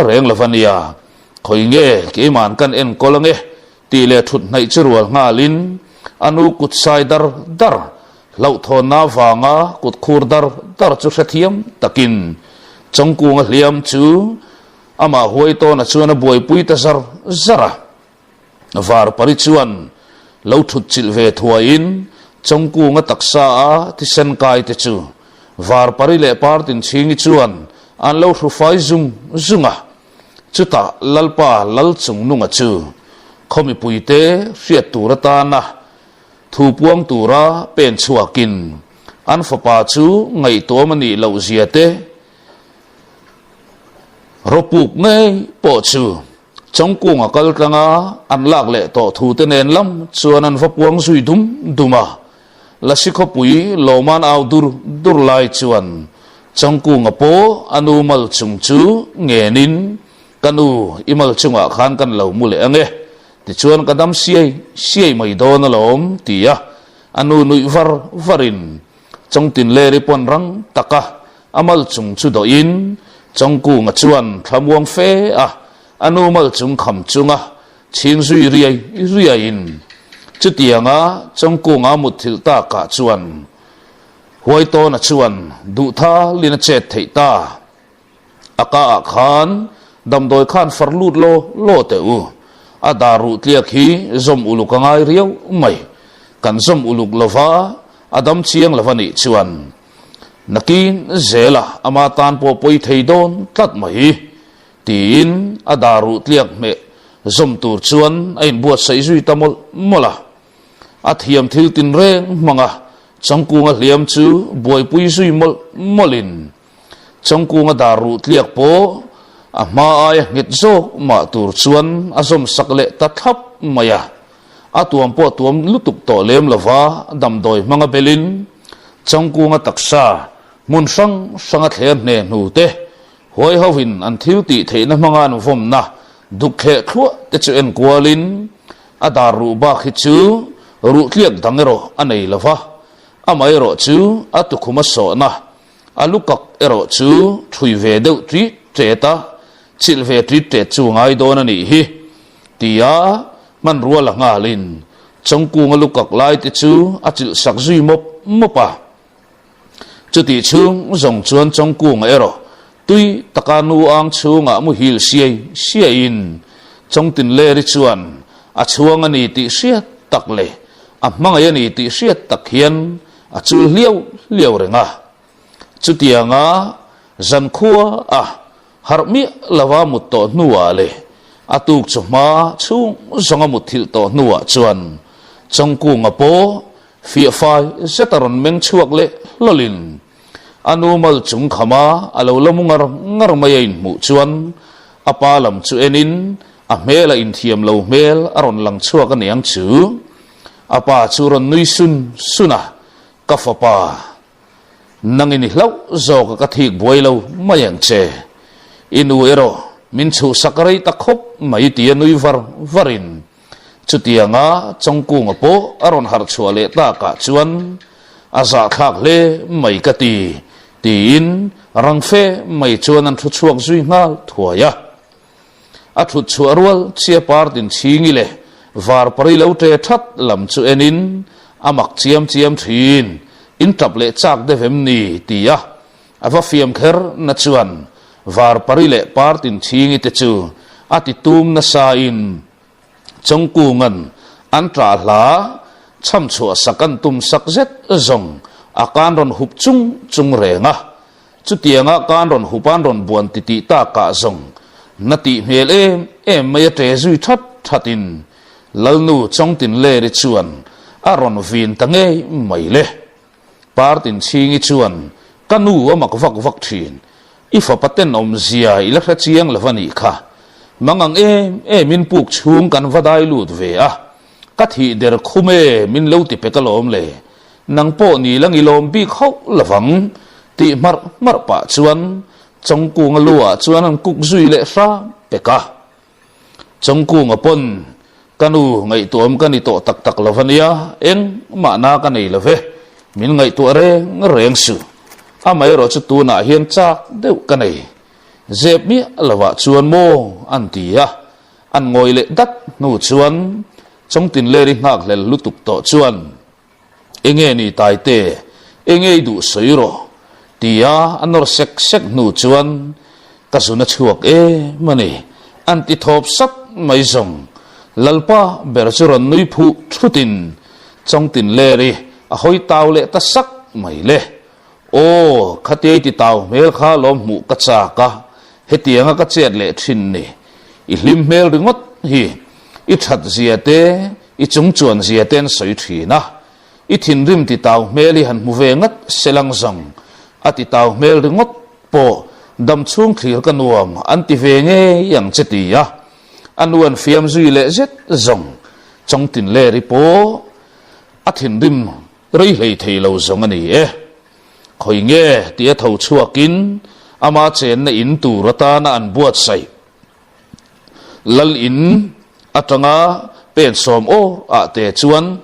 reng lavania khoi nge ke man kan en kolange ti le thut nai churual ngalin anu kut sai dar lau thon na wanga kut khur dar chu sathiam takin chongku nga hliam chu ama huai to na chuana boi pui ta zara var pari chuan lau thut chil ve thuain chongku nga taksa a ti sen kai te chu var pari le partin chingi chuan an lo thu fai zunga chuta lalpa lal chung nunga chu khomi puite riat turata na thu puang tura pen chuakin an fapa chu ngai to mani lo ziate ropuk ngai po chu chongku nga kal tanga an lak le to thu te nen lam chuan an fa puang sui duma lasiko pui loman au dur lai chuan chongku nga po anumal chung chu ngenin kanu imal chunga khan kan lo mule ange ti chuan kadam siai mai do na lom tia anu nui varin chongtin le ri pon rang taka amal chung chu do in chongku nga chuan thamuang fe anu mal chung kham chunga ching zui riai in chu tianga chongku nga muthil ta ka chuan huai to na chuan du tha lina chet theita aka khan damdoi khan farlut lo te u adaru tliak hi zom uluk angai riau mai kan zom uluk lova adam chiang lavani chuan nakin zela ama tan po poi theidon tat mai tin adaru tliak me zom tur chuan ain buat sai zui tamol mola athiam thil tin re manga changkunga hliam chu boi pui zui molin changkunga daru tliak po ma ay ngit zo ma tur chuan azom sakle tathap maya atuam po tuam lutuk to lem lova damdoi manga belin changkunga taksa mun sanga thlen ne nu te hoi hovin an thiu ti theina manga nu vom na dukhe khwa te chu en kwalin adaru ba khichu ru tliak dangero anei lova amai ro chu atukhuma so na alukak ero chu thui ve deuh tri treta chil ve tri te chu ngai don ani hi tia man rual ngalin chongku ngalukak lai te chu achil sak zui mopa chu ti chung zong chuan chongku nga ero tui takanu ang chu nga mu hil siai in chongtin le ri chuan a chuang ani ti siat takle a mangai ani ti siat tak hian a chul liau renga chu tianga zan khua harmi lawa mutto nuwa le atuk chuma chung zonga muthil to nuwa chuan chongku nga po fi fai setaron meng chuak le lolin anumal chung khama alo lamungar ngar mayin mu chuan apalam chu enin a mela in thiam lo mel aron lang chuak aniang chu apa churon nui suna kafapa nangini hlau zo ka thik boilo mayang che inu ero min chu sakarai takhop mai ti nui varin chutianga chongku ngapo aron har chuale ta ka chuan aza khak le mai ka tin rangfe mai chuan an thu chuak zui ngal thuaya a thu chuarwal chia par din chingi le var pari lo te that lam chu enin amak chiam thin in taple chak de vemni tia ava fiam kher na chuan var parile partin chingi te chu ati tum na sa in chongku ngan antra hla cham chu sakan tum sakzet zong akan ron hup chung renga chu tianga kan ron hupan ron buan ti ta ka zong nati mel em mai te zui thatin lalnu chongtin le ri chuan aron vin tange mai le partin chingi chuan kanu amak vak thin ifa paten om zia ilakha chiang lavani kha mangang min puk chung kan vadai lut ve kathi der khume min loti pekalom le nang po ni lang ilom bi khau lavang ti mar pa chuan chongku ngalua chuan an kuk zui le sa peka chongku ngapon kanu ngai tuam kani to tak lavania eng ma na kanei lave min ngai tu are reng su amai ro chu tu na hian chak deuh kanei zep mi lawa chuan mo antia an ngoi le dat nu chuan chongtin le ri ngak lel lutuk to chuan enge ni tai te enge du soiro tia anor sek nu chuan kasuna chuak mani anti thop sat mai zong lalpa berchuron nui phu thutin chongtin le ri a hoi taw le ta sak mai le o khate ti taw mel kha lom mu ka cha ka hetianga ka chet le thin ni i hlim mel ringot hi i that zia te i chung chuan zia ten soi thina i thin rim ti taw meli han mu ve ngat selang zong ati taw mel ringot po dam chung thlir ka nuam anti ve nge yang chetia anuan fiam zui le zet zong chongtin le ri po athin rim rei lei thei lo zong ani khoi nge tia tho chuakin ama chen na in tu rata na an buat sai lal in atanga pen som o a te chuan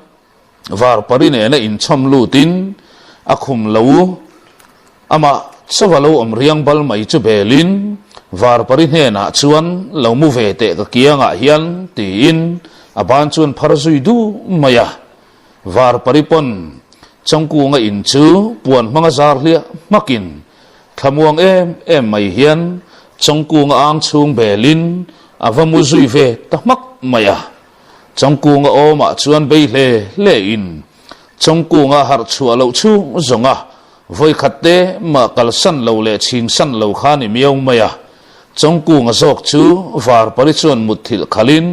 var parine na in cham lutin akhum lo ama chawalo om riang bal mai chu belin var parine na chuan lo mu ve te ka kianga hian ti in aban chuan pharzui du maya var paripon chongku nga in chu puan manga zar hlia makin thamuang em mai hian chongku nga ang chung belin avamu zui ve tamak maya chongku nga oma chuan bei le in chongku nga har chua lo chu zonga voi khatte ma kalsan lo le ching san lo khani miong maya chongku nga zok chu var pari chuan muthil khalin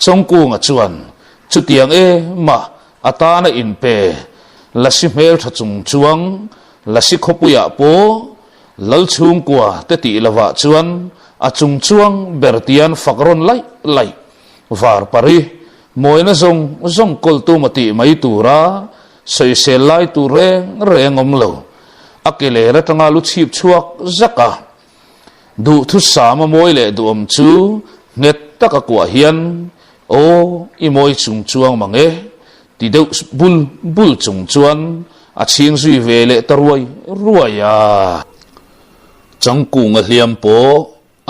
chongku nga chuan chutiang ma atana in pe lasi mel tha chung chuang lasi khopuya po lal chung kwa te ti lawa chuan a chung chuang bertian fakron lai var pari moina zong kol tu mati mai tura soi se lai tu reng om lo akele ra tanga lu chip chuak zaka du thu sama moi le du om chu net taka kwa hian o i moi chung chuang mange ti deu bul chung chuan a ching zui ve le ruaya changku nga hliam po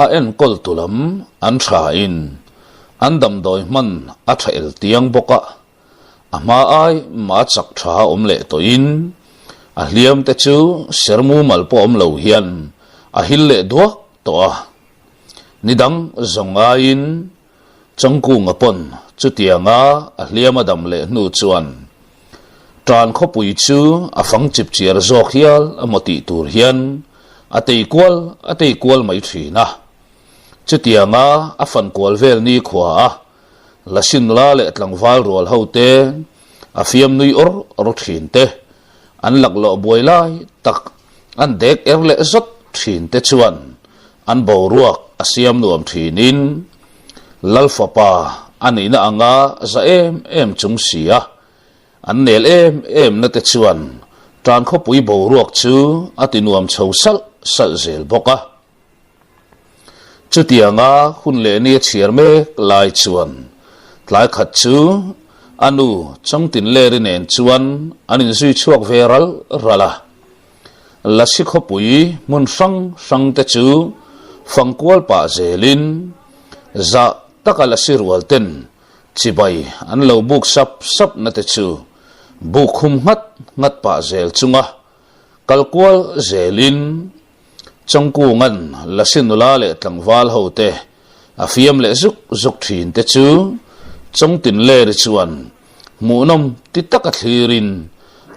a en kol tulam an tha in an dam doi man a thael tiang boka ama ai ma chak tha om le to in a hliam te chu sermu mal po om lo hian a hil le do to a nidang zonga in changku nga pon chu tianga a hliam adam le nu chuan tran kho pui chu a fang chip chiar zok hial amoti tur hian atei kwal mai thina chutianga afan kwal vel ni khwa lasin la le tlangwal rol hote afiam nui or thin te an laklo boilai tak an dek erle zot thin te chuan an boruak asiam nuam thinin lalfapa anina anga za em chung sia an nel em na te chuan tran kho pui boruak chu atinuam chhosal sal zel boka chutianga hun le ni chiar me lai chuan tlai khat chu anu chongtin le ri nen chuan anin zui chuak veral rala lasi kho pui mun sang te chu fangkwal pa zelin za takala sirwal ten chibai an lo buk sap na te chu buk khum ngat pa zel chunga kalkwal zelin chongku ngan lasinula le tlangwal hote afiam le zuk thin te chu chongtin le ri chuan munom ti taka thlirin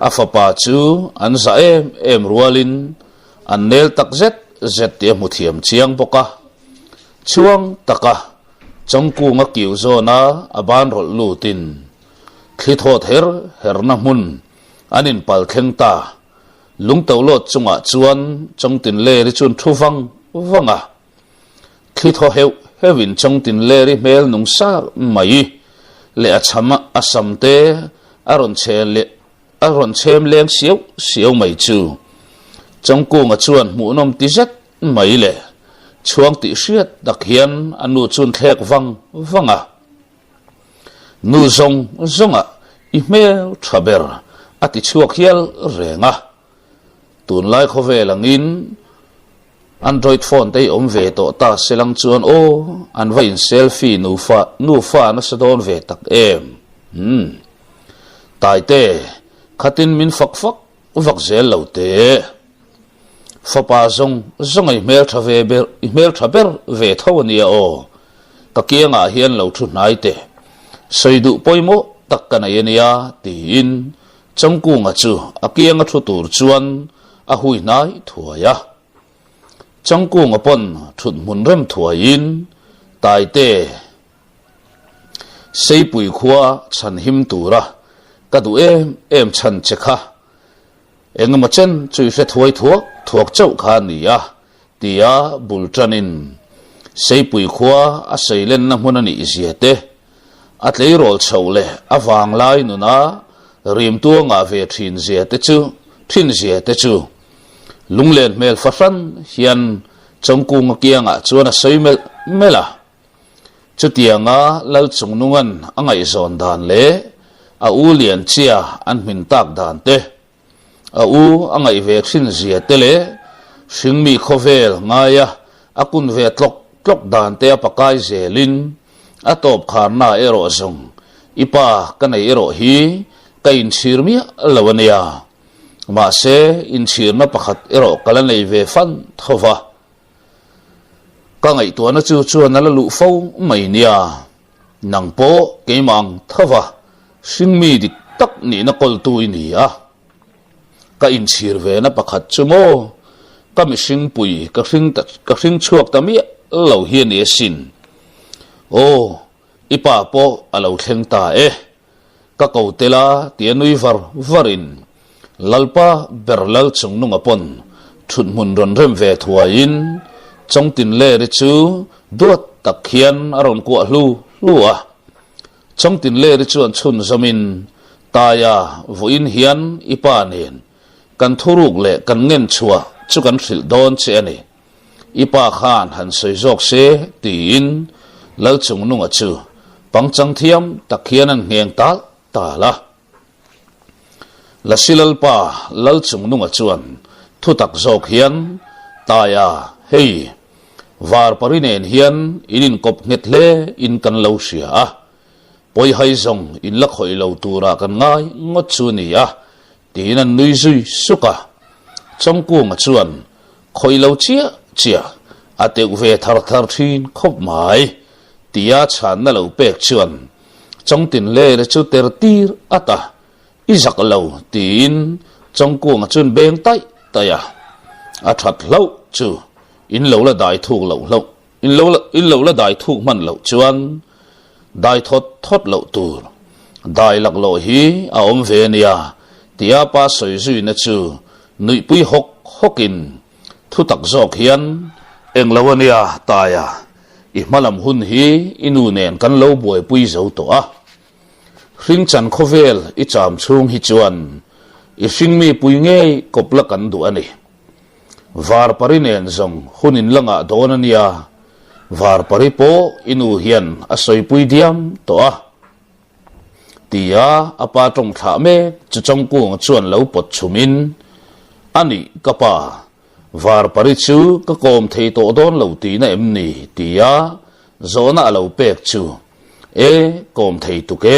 afapa chu an za em rualin an nel tak zet te muthiam chiang boka chuang taka chongku nga kiu zona aban rol lutin thithot herna mun anin pal khengta lung tawlot chunga chuan chongtin le ri chun thuvang wanga thitho hewin chongtin le ri mel nung sa mai le achama asamte aron chem leng siau mai chu chongku nga chuan munom ti zet mai le chuang ti hriat dak hian anu chun thlek wanga nu zonga i mel thaber ati chuak hial renga tun lai kho ve langin android phone te om ve to ta selang chuan o an vain selfie nu fa na sadon ve tak tai te khatin min fak vak zel lo te fapa zong ai mel thaber ve thawnia o takianga hian lo thu nai te soidu poimo takkana yenia ti in chongku nga chu akianga thu tur chuan a hui nai thuaya chongku nga pon thut mun rem thuain tai te seipui khuwa chan him tura kadu em chan chekha engama chen chui hre thuai thuak chau kha nia tia bultranin seipui khuwa a seilen na munani ziate atlei rol chole awang lai nuna rim tu nga ve thin ziate chu lunglen mel fafran hian chongku nga kianga chuan a sei mela chu tianga lal chung nungan angai zon dan le a u lian chia an min tak dan te a u angai ve thin zia te le singmi khovel ngaya akun ve tlok dan te apakai zelin atop kharna ero zong ipa kanai ero hi kain chirmi lawania ma se in chirna pakhat ero kalanei ve fan thova ka ngai to na chu na lu fo mai nia nang po keimang thova singmi dik tak ni na kol tu ni a ka in chir ve na pakhat chumo ka mi sing pui ka sing chuak ta mi lo hian e sin o ipa po alo thleng ta e ka ko tela tianui varin lalpa berlal chung nunga pon thut mun ron rem ve thuain trong tin le ri chu duat takhian aron ko lua trong tin le ri chu an chun zamin taya voin hian ipa nen kan thuruk le kan ngen chua chu kan thil don che ani ipa khan han soi jok se tin lal chung nunga chu pangchang thiam takhian an ngeng ta la la silal pa lal chung nunga chuan thu tak jok hian taya hei var parinen hian inin kop nget le in kan lo sia a poi hai zong in la khoi lo tura kan ngai ngot chu ni a tin an nui zui suka chong ku nga chuan khoi lo chia ate ve thar thin khop mai tia chan na lo pek chuan chong tin le chu ter tir ata izak lo tin chong ku nga chun beng tai taya a that lo chu in lo la dai thuk lo in lo la dai thuk man lo chuan dai thot lo tur dai lak lo hi a om ve nia tia pa soi zui na chu nui pui hokin thu tak zok hian eng lawania taya i malam hun hi inu nen kan lo boi pui zo to a hring chan khovel i cham chung hi chuan i hring mi pui nge kopla kan du ani var parinen zong hunin langa donania var paripo inu hian asoi pui diam to a tia apa tong tha me chu chong ku chuan lo pot chumin ani kapa var parichu ka kom thei to don lo ti na emni tia zona lo pek chu e kom thei tu ke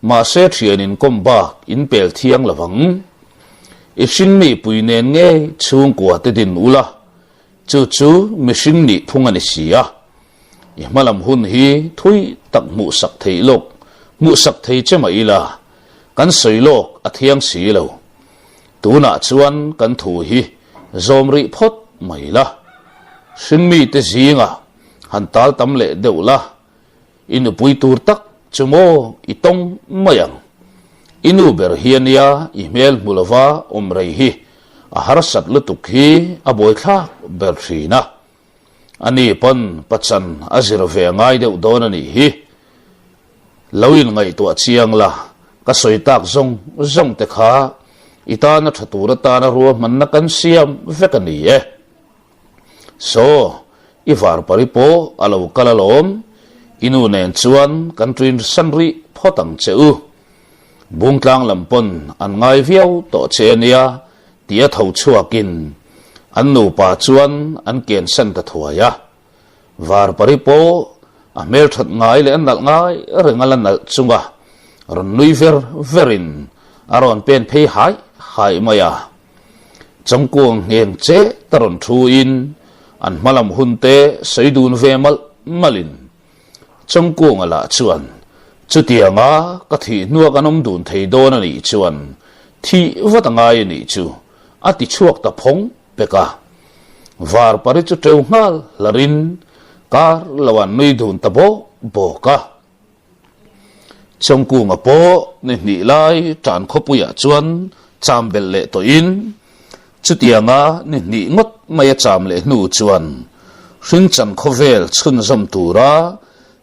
ma se thian in kom ba in pel thiang lawang ishin mi puinen nge chung kwa te din ula chu mission ni phungani sia i malam hun hi thui tak mu sak thei chema ila kan soilok athiang si lo tuna chuan kan thu hi zomri phot maila singmi te zinga han tal tam le deula inu pui tur tak chumo itong mayang inu ber hiania email mulava omrei hi a harasat lutuk hi a boi thla ber thina ani pon pachan azir ve ngai deuh don ani hi loin ngai to chiang la ka soitak zong te kha itana thatura tana ruwa manna kan siam vekani e so ivar paripo alo kalalom inu nen chuan country sanri photang cheu bungtlang lampon an ngai viau to chenia tia tho chuakin an nu pa chuan an ken san ta thuaya var paripo a mel that ngai le an nal ngai rengalan nal chunga ron nui verin aron pen phei hai maya chongkuang ngeng che taron thu in an malam hunte seidun ve malin chongkuang ala chuan chutianga ka thi nuak anom dun thei don ani chuan thi watangai ni chu ati chuak ta phong peka var pari chu teu ngal larin kar lawan nui dun ta bo ka chongkuang apo ni lai tran khopuya chuan chambel le to in chutianga ni ngot maya cham le nu chuan hring chan khovel chun zam tura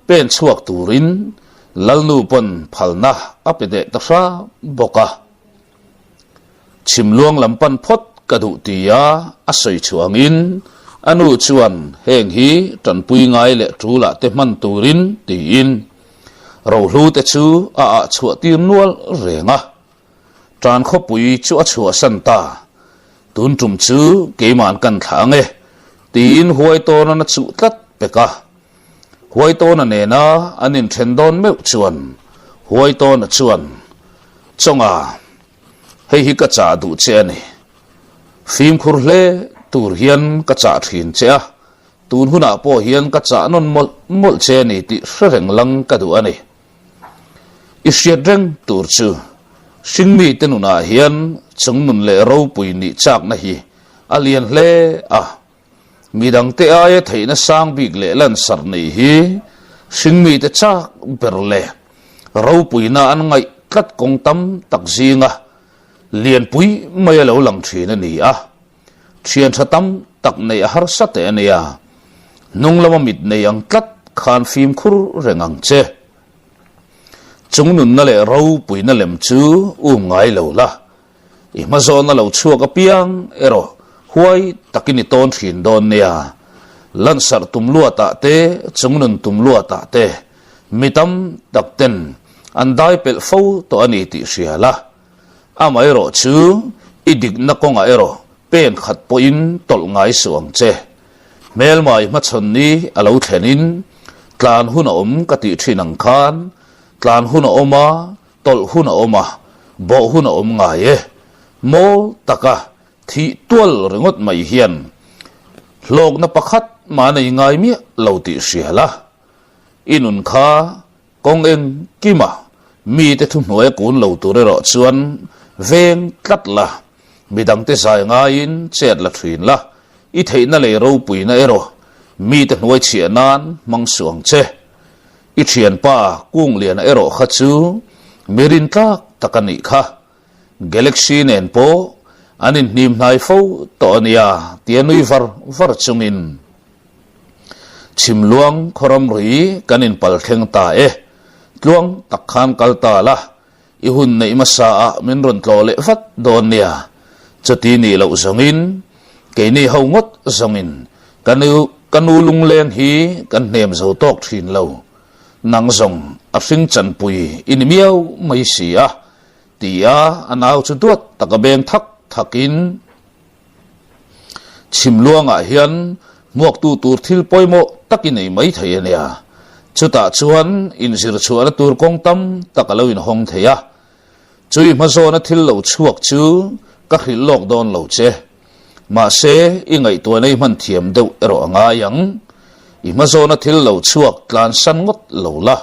pen chuak turin lalnu pon phalna apede tasha boka chimluang lampan phot kadu tia asoi chuangin anu chuan heng hi tan pui ngai le trula te man turin ti in ro hlu te chu a chua tir nual renga tran kho pui chu a chua san ta tun tum chu ke man kan thange ti in huai to na chu tat peka huai to na ne na anin thendon me chuan huai to na chuan chonga hei hi ka cha du che ni phim khur hle tur hian ka cha thin che a tun huna po hian ka cha non mol che ni ti reng lang ka du ani isiat reng tur chu singmi tenuna hian chungnun le ro pui ni chak na hi alian hle a midang te ai theina sang bik le lan sar nei hi singmi te chak berle ro pui na an ngai tlat kong tam tak zinga lian pui mai lo lang thina ni a thian thatam tak nei har sa te ania nung lama mit nei ang tlat khan phim khur rengang che chung nun na le ro pui na lem chu ngai lo la i ma zo na lo chuak a piang ero huai takini ton thin don nia lan sar tum lua ta te chung nun tum lua ta te mitam takten andai pel fo to ani ti siala amai ro chu idik na konga ero pen khat po in tol ngai suang che mel mai ma chon ni alo thenin tlan hun om ka ti thinang khan tlan hun oma tol hun oma bo hun om ngai e mo taka thi tual ringot mai hian lok na pakhat ma nei ngai mi lo ti siala inun kha kong eng kima mi te thu noi kun lo tu re ro chuan veng tlat la midang te sai nga in chet la thrin la i theina le ro pui na ero mi te noi chia nan mang suang che i thian pa kung lian ero kha chu mirin tlak takani kha galaxy nen po anin nim nai fo to ania tianui var chungin chimluang khoram ri kanin pal theng ta e tluang takhan kalta la i hun nei masa a min ron tlo le vat don nia chati ni lo zongin ke ni hongot zongin kanu lung len hi kan nem zo tok thin lo nang zong a sing chan pui in miau mai sia tia anau chu duat takabeng thakin chimluang a hian muak tu tur thil poimo takinei mai thaiania chuta chuan in zir chuan tur kong tam takalo in hong theya chui mazona thil lo chuak chu ka khil lok don lo che ma se i ngai to nei man thiam deuh ero anga yang i mazona thil lo chuak tlan san ngot lo la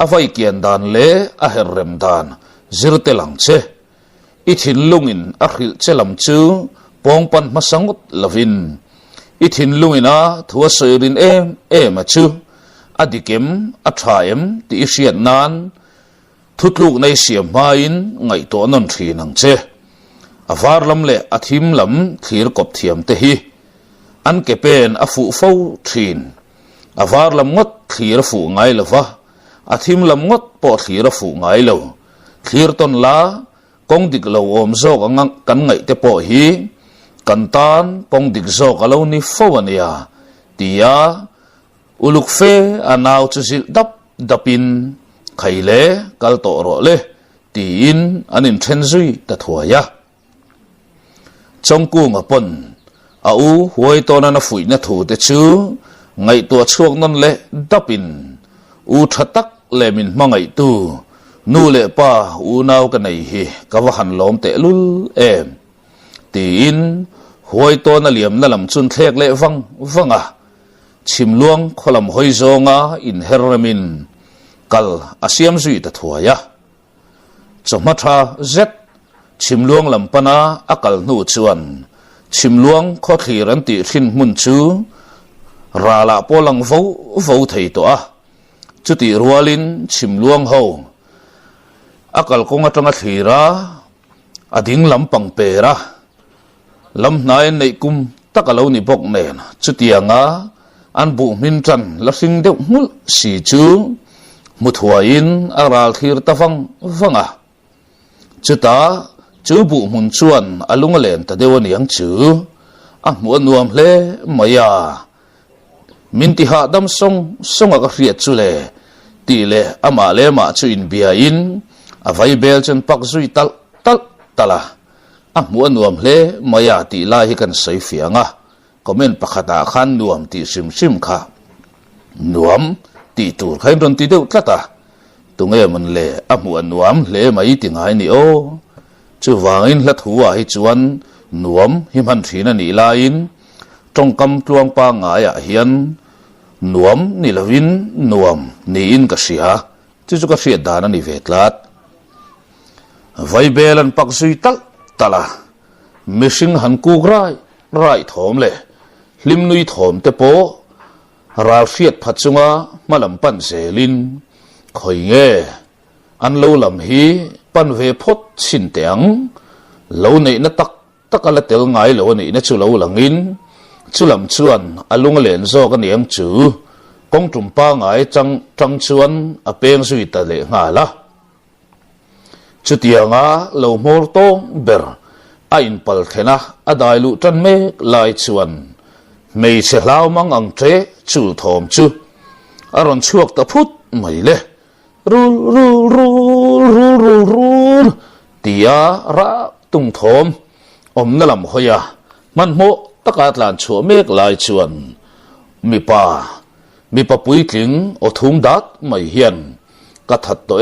avai kian dan le a her rem dan zirte lang che i thin lungin a khil chelam chu pongpan masangot lavin i thin lungina thua soirin em a chu adikem athaem ti hriat nan thutluk nei siam main ngai to non thinang che avar lam le athim lam thir kop thiam te hi an ke pen a fu fo thin avar lam ngot thir fu ngai lova athim lam ngot po thir fu ngai lo thir ton la kong dik lo om zo ngang kan ngai te po hi kan tan pong dik zo kalo ni fo ania tia uluk fe anaw chu sil dapin khaile kal to ro le tin anin threnzui ta thuaya chongku ngapon au huai to na fui na thu te chu ngai to chuak non le dapin u thatak le min mangai tu nu le pa u naw ka nei hi ka wa han lom te lul em tin huai to na liam na lam chun thlek le wanga chimluang kholam hoi zonga in herramin kal asiam zui ta thuaya chomatha zet chimluang lampana akal nu chuan chimluang kho thiran ti thin mun chu rala polang vo thei to a chuti rualin chimluang ho akal konga tanga thira ading lampang pera lam nai nei kum takalo ni bok nen chutianga an bu min tran la sing deuh mul si chu muthuain aral thir tawang wanga chuta chu bu mun chuan alunga len ta dewani ang chu mua nuam le maya min ti ha dam song aga riat chu le ti le ama le ma chu in bia in avai bel chen pak zui tal tala mua nuam le maya ti la hi kan sei fianga comment pakhata khan nuam ti sim kha nuam ti tur khain ron ti deuh tlata tunge man le mua nuam le mai ti ngai ni o chu wangin hlat huwa hi chuan nuam hi man thina ni lain trong kam tluang pa nga ya hian nuam ni lovin nuam ni in ka sia chu ka sia dana ni vetlat vai belan pak zui tala missing han ku rai thom le lim nui thom te po ra fiat phachunga malam pan selin khoi nge an lo lam hi pan ve phot chin teang lo nei na tak ala tel ngai lo nei na chu lo langin chu lam chuan alung len zo ka niam chu kong tum pa ngai chang chuan a peng zui ta le nga la chu tianga lo mor to ber a in pal thena a dai lu tan me lai chuan mei se lau mang ang tre chu thom chu aron chuak ta phut mai le rul tia ra tung thom om na lam hoya man mo takat lan chu mek lai chuan mi pa pui tling o thum dat mai hian ka that to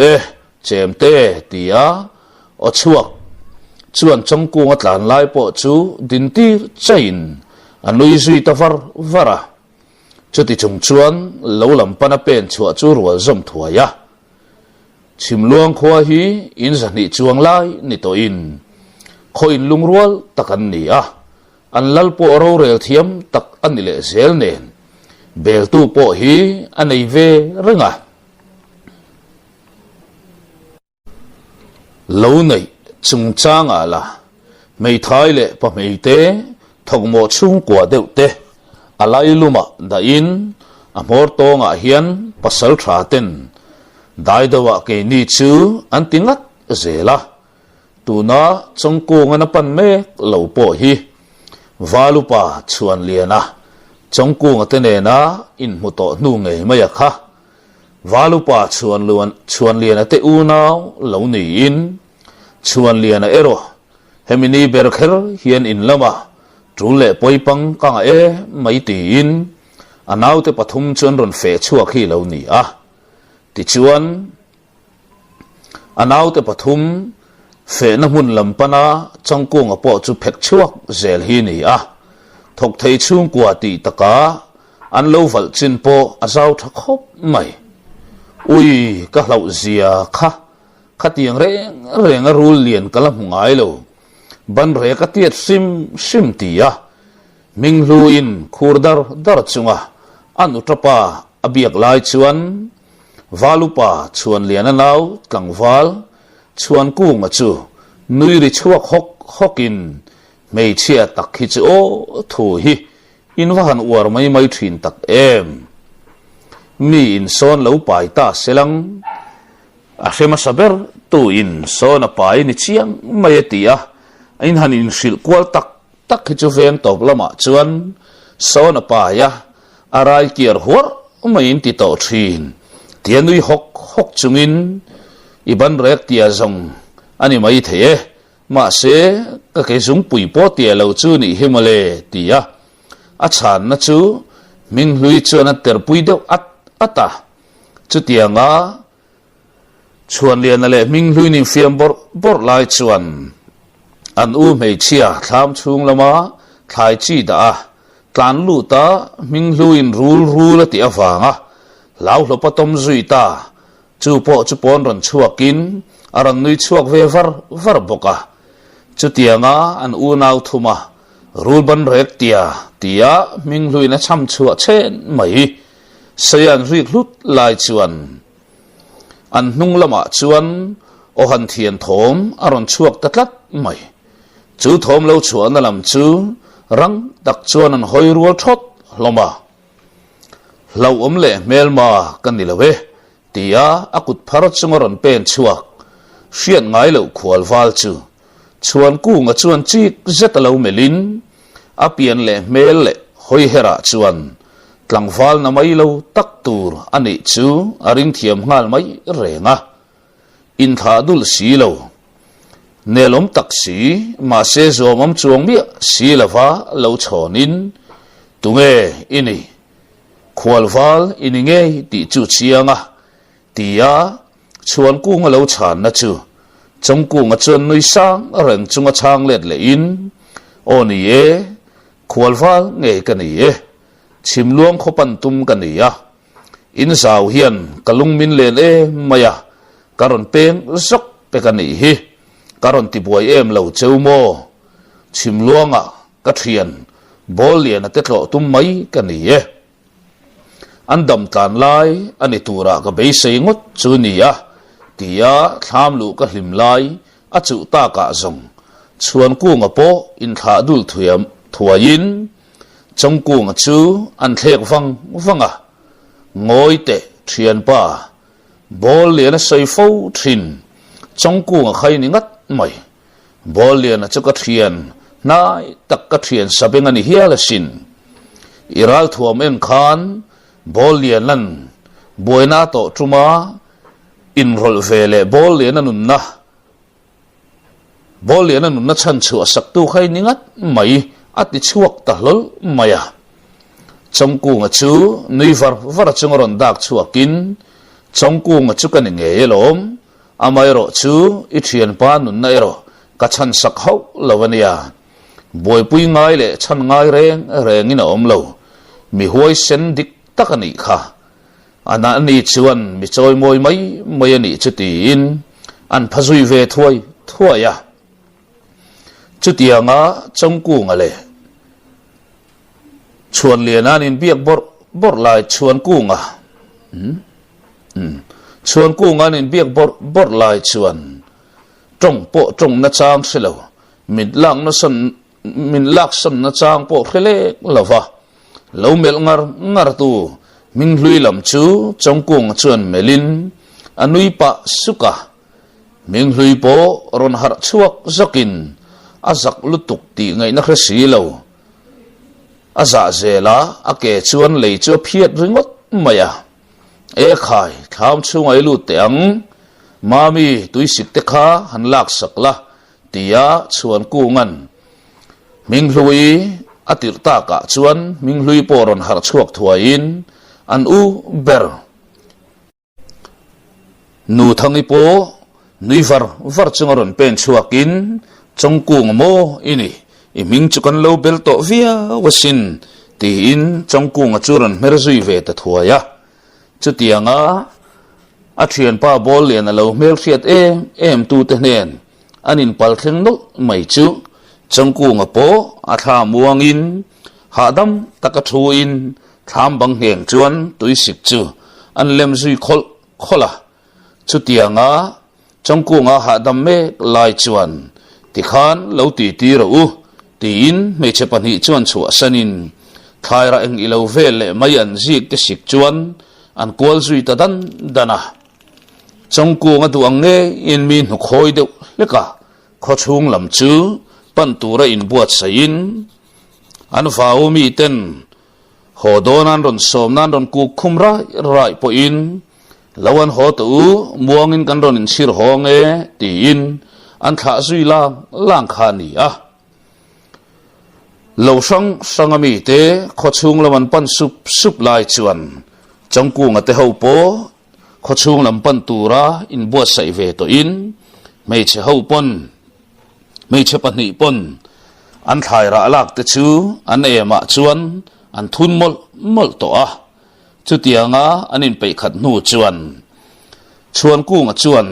chem te tia o chuak chuan chong ku atlan lai po chu din tir chain anui zui ta vara chuti chung chuan lo lam pana pen chua chu rual zom thuaya chim luang khwa hi in zani chuang lai ni to in khoin lung rual takan ni an lal po ro rel thiam tak ani le zel nen bel tu po hi anei ve renga lo nei chung chang ala mei thai le pa mei te thog mo chung kwa deuh te alai luma da in amor to nga hian pasal tha ten dai dawa ke ni chu an tingat zela tuna chongku ngana pan me lo po hi valupa chuan liana chongku ngate ne na in muto nu ngei maya kha valupa chuan liana te u naw lo ni in chuan liana ero hemini berkher hian in lama trule poipang kanga mai ti in anaw te pathum chuan ron fe chuak hi lo ni ti chuan anaw te pathum fe na hun lampana chongku nga po chu phek chuak zel hi ni thok thei chung kwa ti taka an lo val chin po azau tha khop mai ui ka hlau zia kha tiang reng a rul lian kala hungai lo ban re ka tiat sim tia ming lu in khurdar chunga an utrapa abiak lai chuan valupa chuan lian anaw tlangwal chuan ku nga chu nui ri chuak hokin mei chia tak hi chu thu hi in wahan war mai thin tak mi in son lo pai ta selang a sema saber tu in son a pai ni chiang mai tia in han in sil kwal tak hi chu veng top lama chuan son a pa ya arai kiar hor mai in ti to thin tianui hok chungin iban rek tia zong ani mai the ma se ka ke zung pui po tia lo chu ni himale tia a chan na chu ming hlui chuan a ter pui deuh ata chu tianga chuan lian ale ming hlui ni fiam bor lai chuan an u mei chia thlam chung lama thlai chi da tlan lu ta ming hluin rul ti awanga lau hlo patom zui ta chu pon ron chuakin aran nui chuak ve var boka chu tianga an u nau thuma rul ban rek tia ming hluina cham chua chen mai sayan rik lut lai chuan an hnung lama chuan o han thian thom aron chuak tatlat mai chu thom lo chuan lam chu rang tak chuan an hoi rual thot hloma lau le melma kan ni lawe tia akut pharat chungaron pen chuak hriat ngai lo khwal wal chu chuan ku nga chuan chi zeta lo melin apian le mel le hoi hera chuan tlangwal na mai lo tak tur ani chu aring thiam ngal mai renga in tha dul si lo nelom taksi ma se zomam chuang mi si lava lo chonin tunge ini khwalwal ininge ti chu chianga tia chuan ku nga lo chan na chu chong ku nga chon nui sang reng chunga chang let le in oni e khwalwal nge ka ni e chimluang khopan tum ka ni ya in zau hian kalung min len e maya karon peng sok pe ka ni hi karon ti buai em lo cheumo chimluanga ka thian bol lian ate tlo tum mai ka ni e an dam tlan lai ani tura ka be sei ngot chu ni ya tia thlam lu ka hlim lai a chu ta ka zong chuan ku nga po in tha dul thuam thuain chong ku nga chu an thlek wanga ngoi te thian pa bol lian a sei fo thin chong ku nga khai ni ngat mai bol lian a chu ka thian nai tak ka thian sabeng ani hiala sin iral thuam en khan bol lian lan boina to truma in rol vele bol lian anun na chan chu asak tu khai ningat mai ati chuak ta lol maya chongku nga chu nui var chungoron dak chuakin chongku nga chu kan nge elom amai ro chu I thian pa nun na ero ka chan sak hau lawania boy pui ngai le chan ngai reng in om lo mi huai sen dik takani kha ana ni chuan mi choi moi mai ani chutin an phazui ve thuaya chutianga chongku nga le chuan lianan in biak bor lai chuan ku nga chuan ku nga in biak bor lai chuan trong na chang selo min lak son na chang po khele lova lo mel ngar tu min hlui lam chu chongku nga chuan melin anui pa suka min hlui po ron har chuak zakin azak lutuk ti ngai na khresi lo aza zela ake chuan lei chu phiat ringot maya e khai tham chu ngai lu teang mami tuisik te kha han lak sakla tia chuan ku ngan ming hlui atir ta ka chuan ming hlui poron har chuak thuain an u ber nu thangi po nui var chungaron pen chuakin chongku mo ini iming chukan lo bel to via wasin ti in chongku nga churan merzui ve ta thuaya chutianga a thian pa bol lian lo mel fiat em tu te nen anin pal thleng no mai chu chongku nga po a tha muangin hadam taka thu in tham bang heng chuan tuisik chu an lem zui khola chutianga chongku nga hadam me lai chuan ti khan lo ti ro tin me chepan hi chuan chu asanin thaira eng ilo vel le mai an zik te sik chuan an kol zui ta dana chongku nga du ange in min hu khoi de leka kho chung lam chu pan tura in buat sain an fao mi ten hodonan ron somnan ron ku khumra rai po in lawan ho tu muangin kan ron in sir honge tin an tha zui lang khani a lo sangami te kho chung laman pan sup lai chuan chongku nga te ho po kho chung lam pan tura in buat sai ve to in mei che ho pon mei che pan ni pon an thai ra lak te chu an ema chuan an thun mol to a chu tianga anin pe khat nu chuan ku nga chuan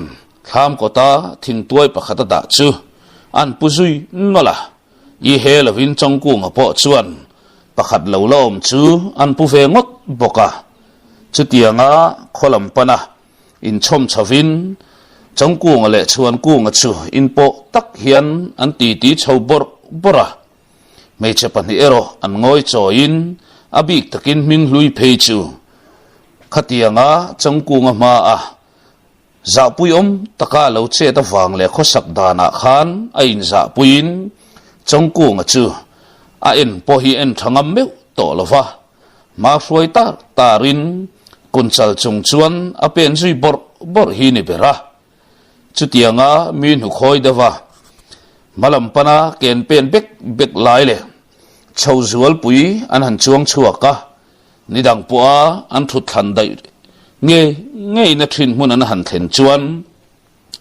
tham ko ta thing tuai pakhata da chu an puzui nola I he lovin chongku nga po chuan pakhat lo lom chu an pu ve ngot boka chutianga kholam pana in chom chavin chongku nga le chuan ku nga chu in po tak hian an ti chho bora mei chepan hi ero an ngoi cho in abik takin ming hlui phei chu khatianga chongku nga ma a za puiom taka lo che ta wang le khosak dana khan a in za puin chongku nga chu a en po hi en thangam meu to lova ma suai tarin kunchal chung chuan a pen zui bor hi ni bera chutianga min hu khoi dawa malam pana ken pen bek lai le chau zual pui an han chuang chuaka nidang puwa an thu than dai nge na thin mun an han thlen chuan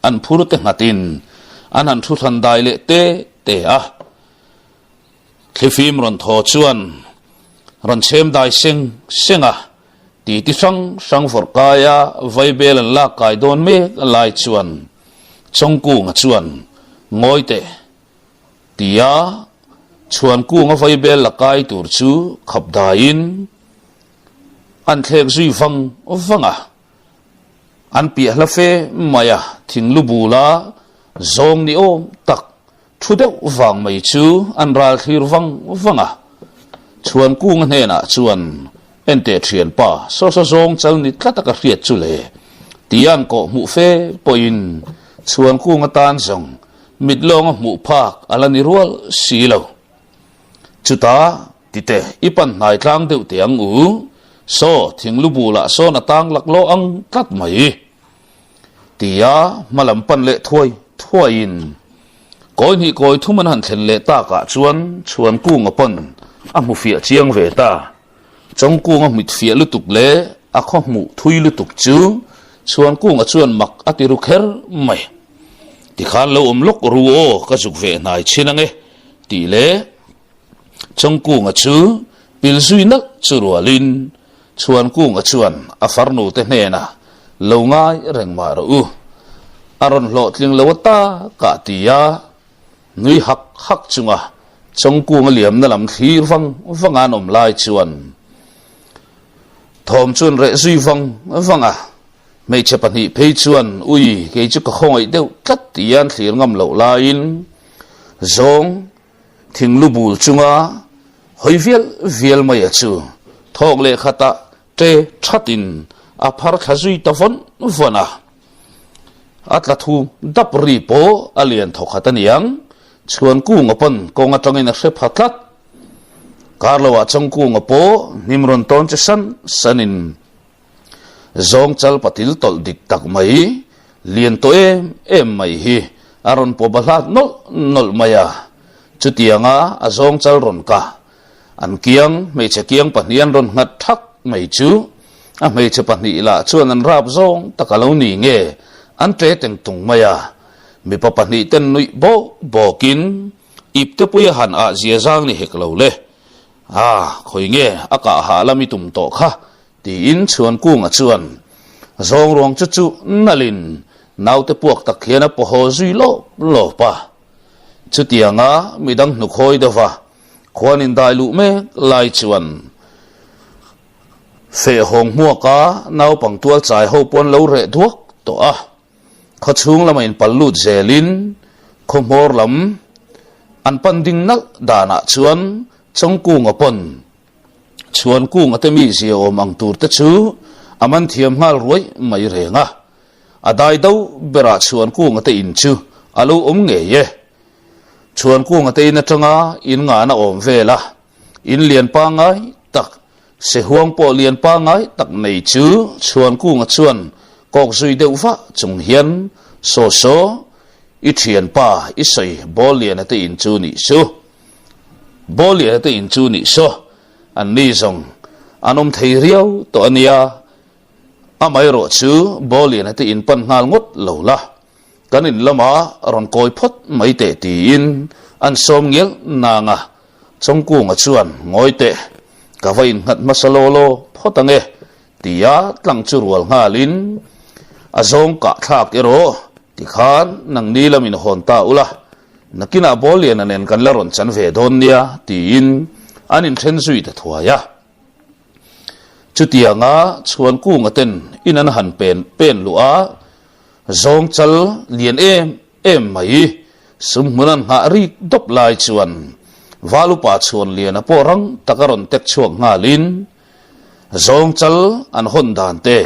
an phur te ngatin an han thu than dai le te a khifim ron tho chuan ron chem dai senga ti sang for kaya vaibel la kai don me lai chuan chongku nga chuan ngoi te tia chuan ku nga vaibel la kai tur chu khap dain an thek zui vanga an pi hla fe maya thinglu bula zong ni om tak thudeu wang mai chu an ral thir vanga chuan ku nga hena chuan ente thian pa so zong chal ni tlataka riat chu le tian ko mu fe poin chuan ku nga tan zong mitlong mu phak alani rual silo chuta tite ipan nai tlang deuh tiang u so thinglu bula so na tang laklo ang tat mai tia malam pan le thuain koi ni koi thuman han thlen le ta ka chuan ku nga pon a mu fia chiang ve ta chong ku nga mit fia lutuk le a kho mu thui lutuk chu chuan ku nga chuan mak atiru kher mai ti khan lo lok ruo ka juk ve nai chinange ti le chong ku nga chu pil zui nak churualin chuan ku nga chuan a farnu te hna lo ngai reng ma ro aron lo tling lawata ka tia nui hak chunga chong ku nga liam na lam thir vanga nom lai chuan thom chuan re zui vanga mei chapani phei chuan ui ke chu ka khoi deuh tlat tian thlir ngam lo lain zong thinglu bul chunga hoi vial mai chu thok le khata te thatin a phar khazui tavon vona atla thu dap ri po alien thokhataniang chuan ku ngopon konga tangin a hre phatlat karlawa changku ngapo nimron ton che sanin zong chal patil tol dik tak mai lien to em mai hi aron po balat nol maya chutianga a zong chal ron ka an kiang mei che kiang panian ron ngat thak mai chu a mei che pani la chuan an rap zong takalo ni nge an tre teng tung maya mi pa pani ten nui bo kin ip te puya han a zia zang ni heklo le khoi nge aka halami tum to kha ti in chuan ku nga chuan zong rong chu nalin naute puak tak hiana po ho zui lo pa chutianga midang nu khoi dawa khwanin dai lu me lai chuan fe hong mua ka nau pang tual chai ho pon lo re duak to a kho chung lamain pallut zelin khomor lam an panding nal dana chuan chongku ngapon chuan ku ngate mi zio mang tur te chu aman thiam ngal ruai mai renga adai do bera chuan ku ngate in chu alu nge ye chuan ku ngate in atanga in nga na om vela in lian pa ngai tak se huang po lian pa ngai tak nei chu chuan ku nga chuan kok zui deuh fa chung hian so i thian pa i sei bol lian ate in chu ni su bolia te in chu ni so an ni zong anom thei riau to ania amai ro chu bolia te in pan ngal ngot lo la kanin lama ron koi phot mai te ti in an som ngel na nga chongku nga chuan ngoi te ka vain ngat masalolo photange tia tlang chu rual ngalin azong ka thak ero ti khan nang ni lamin hon ta ula nakina bolian anen kan laron chan ve don nia tin anin then zui ta thuaya chutianga chuan ku ngaten inan han pen lua zong chal lian em mai summunan ha ri dop lai chuan walu pa chuan lian a porang takaron tek chuak ngalin zong chal an hon dan te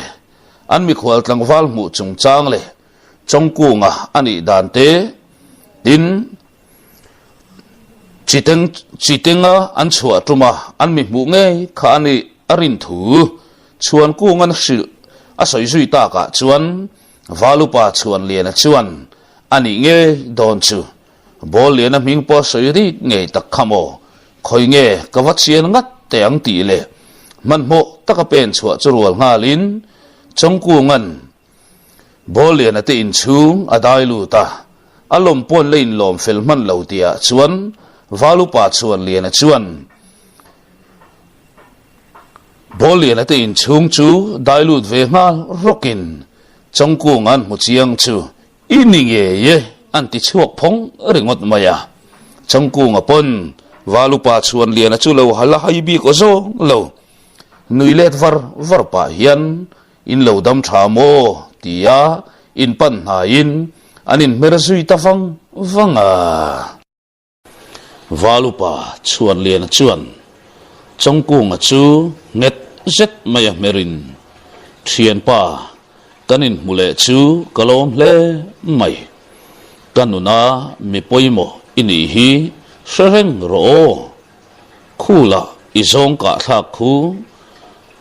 an mi khwal tlang wal mu chung chang le chongku nga ani dan te tin chỉ tiếng ăn chùa truma ăn mì mũ nghe khá anh arin thu chuan cu ngan sự soi suy ta cả chuan valupa chuan liền chuan anh nghe đòn chu bol liền mình po soi đi nghe tak khamo khoi nghe ka vắt xiên ngắt teng ti le man mo taka pen chua churual nga lin chong cu ngan bol liền ate in chung adai lu ta alom pon lein lom fel man lo tia chuan valupa chuan liền chuan bol liền ate in chung chu dai lut ve nga rokin chong cu ngan mu chiang chu ini nge ye anti chuak phong ringot maya chong cu nga pon valupa chuan liền chu lo hala hai bi ko zo lo nui let var pa hian in lo dam tha mo tia in pan ha in anin merzui ta vanga valupa chuan liền chuan chong cu nga chu nget zet maya merin thian pa kanin mule chu kalom hle mai kanuna mi poimo ini hi sereng ro khula izong ka thak khu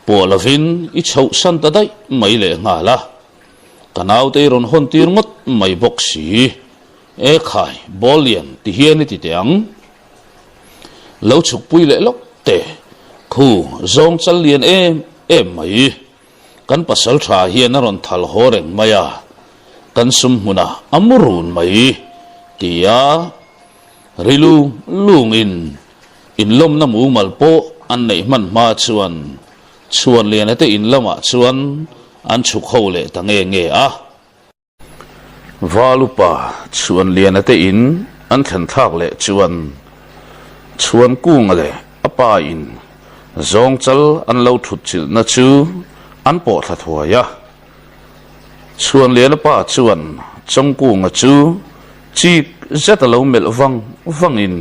polavin I chau san ta dai mai le nga la kanau te ron hon tir ngot mai boxi e khai bolian ti hian ti tiang lo chuk pui le lok te khu zong chal lian em mai kan pasal tha hian ron thal horeng maya kan sum huna amurun mai tia rilu lungin in lom na mu malpo an nei man ma chuan lian ate in lama chuan an chuk ho le tange nge a valupa chuan lian ate in an than thak le chuan kung le apa in zong chal an lo thut chil na chu an po tha thuaya chuan lian pa chuan chong kung chu chi zeta lo mel vangin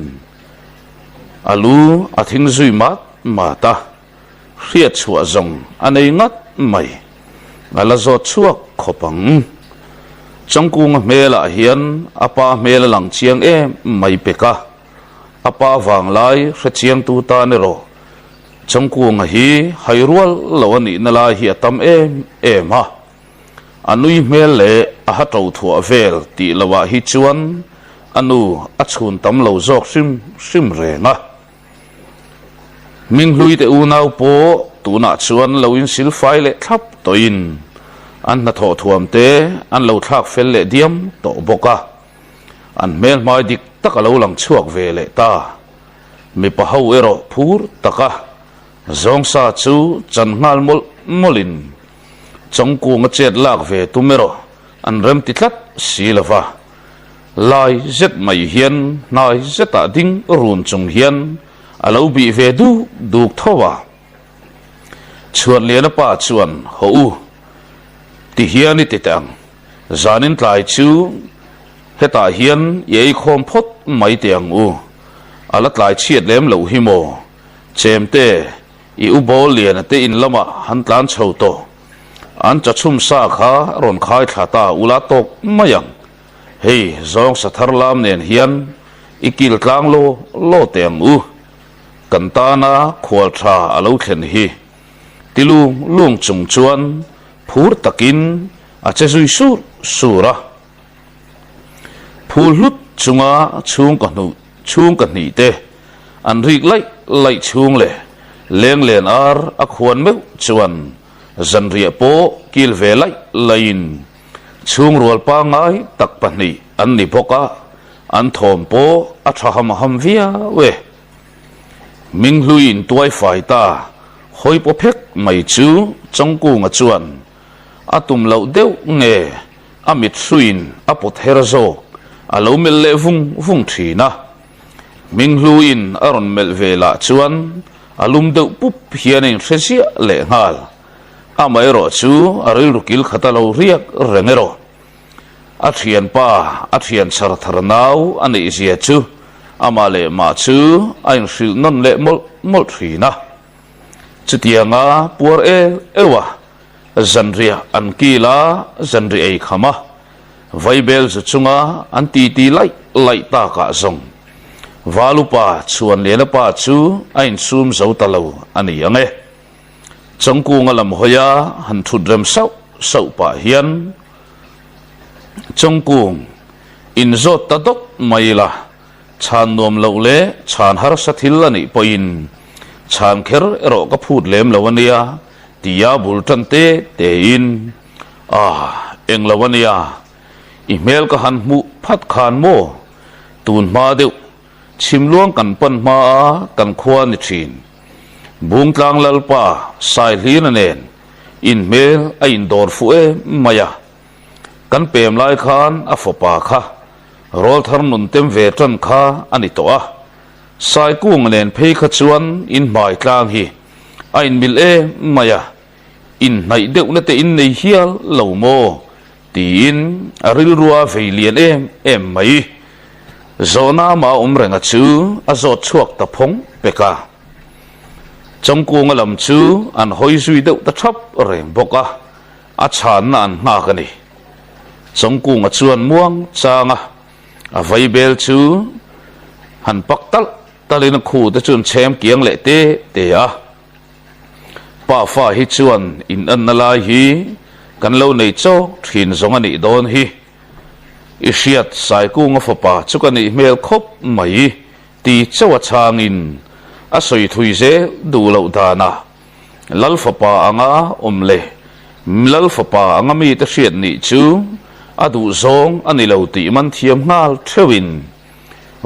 alu athing zui mata riat chua zong anei ngat mai ala zo chuak khopang chongkung mela hian apa mela lang chiang mai peka apa wang lai hrechiang tu ta ne ro chongkung hi hairual lawani nala hi atam ha anui mel le a ha to thu vel ti lawa hi chuan anu achun tam lo zok sim renga min hlui te unau po tuna chuan lo in sil fai le thap toin an na tho thuam te an lo thak fel le diam to boka an mel mai dik taka lo lang chuak ve le ta mi pa ho ero phur taka zong sa chu chan ngal molin chongku nga chet lak ve tumero an rem ti thlat silava lai zet mai hian nai zeta ding run chung hian alo bi ve duk thowa chuan lian pa chuan ho ti hian ti tang zanin tlai chu heta hian yei khom phot mai tiang ala tlai chiat lem lo hi mo chemte I ubol lian te in lama han tlan chho to an cha chum sa kha ron khai thata ula tok mayang hei zong sathar lam nen hian ikil tlang lo teng kantana khwal tha alo thlen hi tilung lung chung chuan phur takin a che zui sura phul hlut chunga chung ka ni te an rik lai chung le leng len ar a khwan meu chuan zanria po kil ve lain chung rual pa ngai tak pani an ni boka an thom po a thaham ham via we ming hluin tuai fai ta hoi po phek mai chu chongku nga chuan atum lo deuh nge amit suin apot herzo alo mel le vung thina ming hluin aron mel vela chuan alum deuh pup hianin thresia le ngal amai ro chu aril rukil khatalo riak rengero athian pa athian sar tharnau ani zia chu amale ma chu ain sil non le mol thina chutianga puar ewa zanria ankila zanri ei khama vaibel chunga anti ti lai ta ka zong valupa chuan lena pa chu ain sum zo talo ani ange changku ngalam hoya han thudrem sau pa hian changku in zot tadok maila chan nom lo le chan har sathil ani poin chan kher ero ka phut lem lawania tia bultan te in eng lawania email ka han mu phat khan mo tun ma deuh chim luang kan pan ma kan khwa ni thin bung tlang lalpa sai hlin anen in mail a in dor fu e maya kan pem lai khan a fopa kha rol thar nun tem ve tran kha ani to a sai kung nen phei kha chuan in mai tlang hi a in mil e maya in nai deuh na te in nei hial lo mo tin aril ruwa veilian em mai zona ma renga chu a zot chuak ta phong peka changku ngalam chu an hoi zui deuh ta thap reng boka a chan na an nga kani changku nga chuan muang changa a vaibel chu han paktal talin khu ta chun chem kiang le te a pa fa hi chuan in an nala hi kan lo nei cho thin zong ani don hi isiat sai ku nga fopa chukani mel khop mai ti chawa changin a soi thui ze du lo dana lal fopa anga omle lal fopa anga mi ta hriat ni chu adu zong ani lo ti man thiam ngal thewin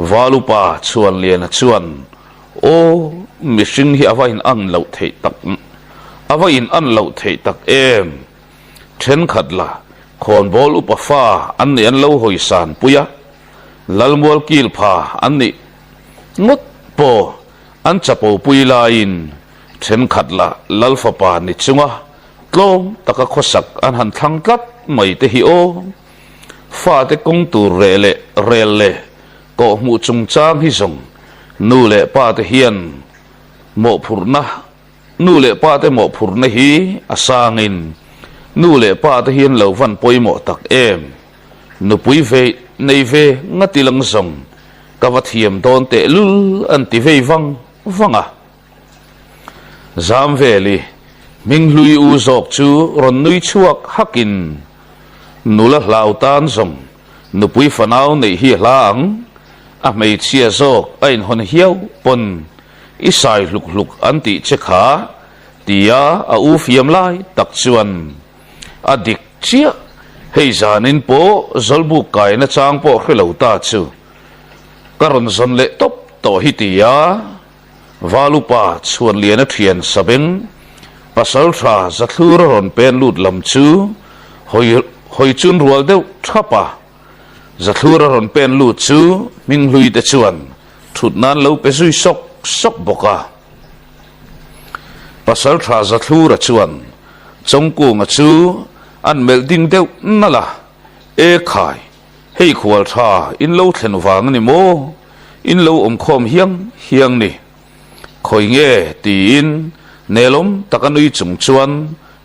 valupa chuan lian chuan o mishing hi avain an lo thei tak avain an lo thei tak em then khatla khon bol upafa anni an lo hoi san puya lalmol kil pha anni ngot po an chapo puila in then khatla lalfa pa ni chunga tlom taka khosak an han thang tlat mai te hi o fa te kong tu rele ko mu chung chang hi zong nu le pa te hian mo phurna nu le pa te mo phurna hi asangin nu le pa te hian lo van poimo tak em nu pui ve nei ve ngati lang zong ka va thiam don te lul an ti ve vanga zam veli ming lui u zok chu ron nui chuak hakin nula hlau tan zong nu pui fanau nei hi hlang a mei chia zok ain hon hiau pon isai luk an ti che kha tia a u fiam lai tak chuan adik chia hei zanin po zolbu kai na chang po khelo ta chu karon zon le top to hitia valupa chuan liana thian sabeng pasal tha zathur ron pen lut lam chu hoi chun rual deuh thapa zathur ron pen lut chu ming hlui te chuan thut nan lo pe zui sok boka pasal tha zathur chuan chongku nga chu an mel ding deuh nala e khai hei khwal tha in lo thlen wang ni mo in lo khom hiang ni khoi nge tin nelom takanui chung chuan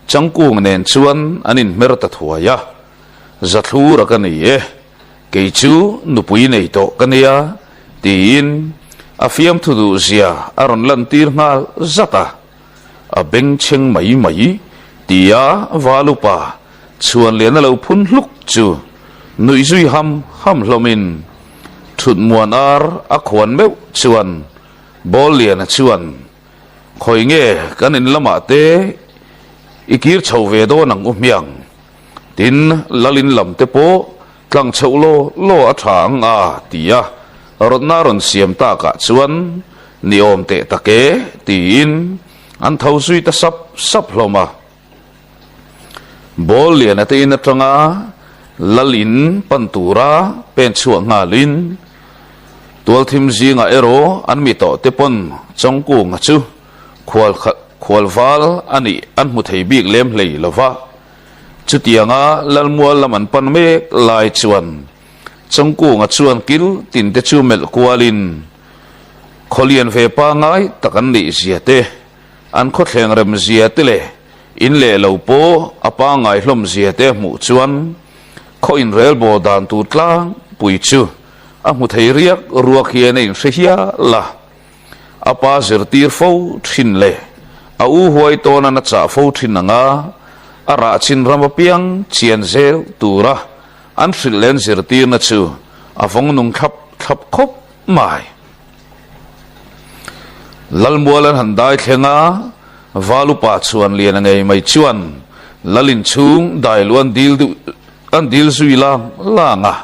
changkung nen chuan anin merta thuaya zathura kani e ke chu nupui nei to kania tin afiam thu du zia aron lan tir ngal zata a beng cheng mai tia valupa chuan lian lo phun hluk chu nui zui ham hlomin thut muan ar a khwan meu chuan bol lian chuan khoi nge kanin lama te ikir chho ve do nang miang tin lalin lam te po tlang chho lo a thang a tia rotna ron siam ta ka chuan niom te take tin an thau sui ta sap hloma bol lian ate in atanga lalin pantura pen chuang ngalin tual thim zinga ero an mi to te pon chongku nga chu khwal val ani an mu thei bik lem hlei lova chutianga lalmual laman pan me lai chuan chongku nga chuan kil tin te chu mel kwalin kholian ve pa ngai takan ni ziate an kho thleng rem ziate le in le lo po apa ngai hlom ziate mu chuan kho in rel bo dan tu tlang pui chu mu thei riak ruak hian in hria la apa zirtir fo thin le a u huai tona na cha fo thin anga ara chin ramapiang chian zel tura an thrilen zirtir na chu avong nung khap khap khop mai lalmualan handai thlenga valupa chuan lian angai mai chuan lalin chung dai luan an dil zui lang langa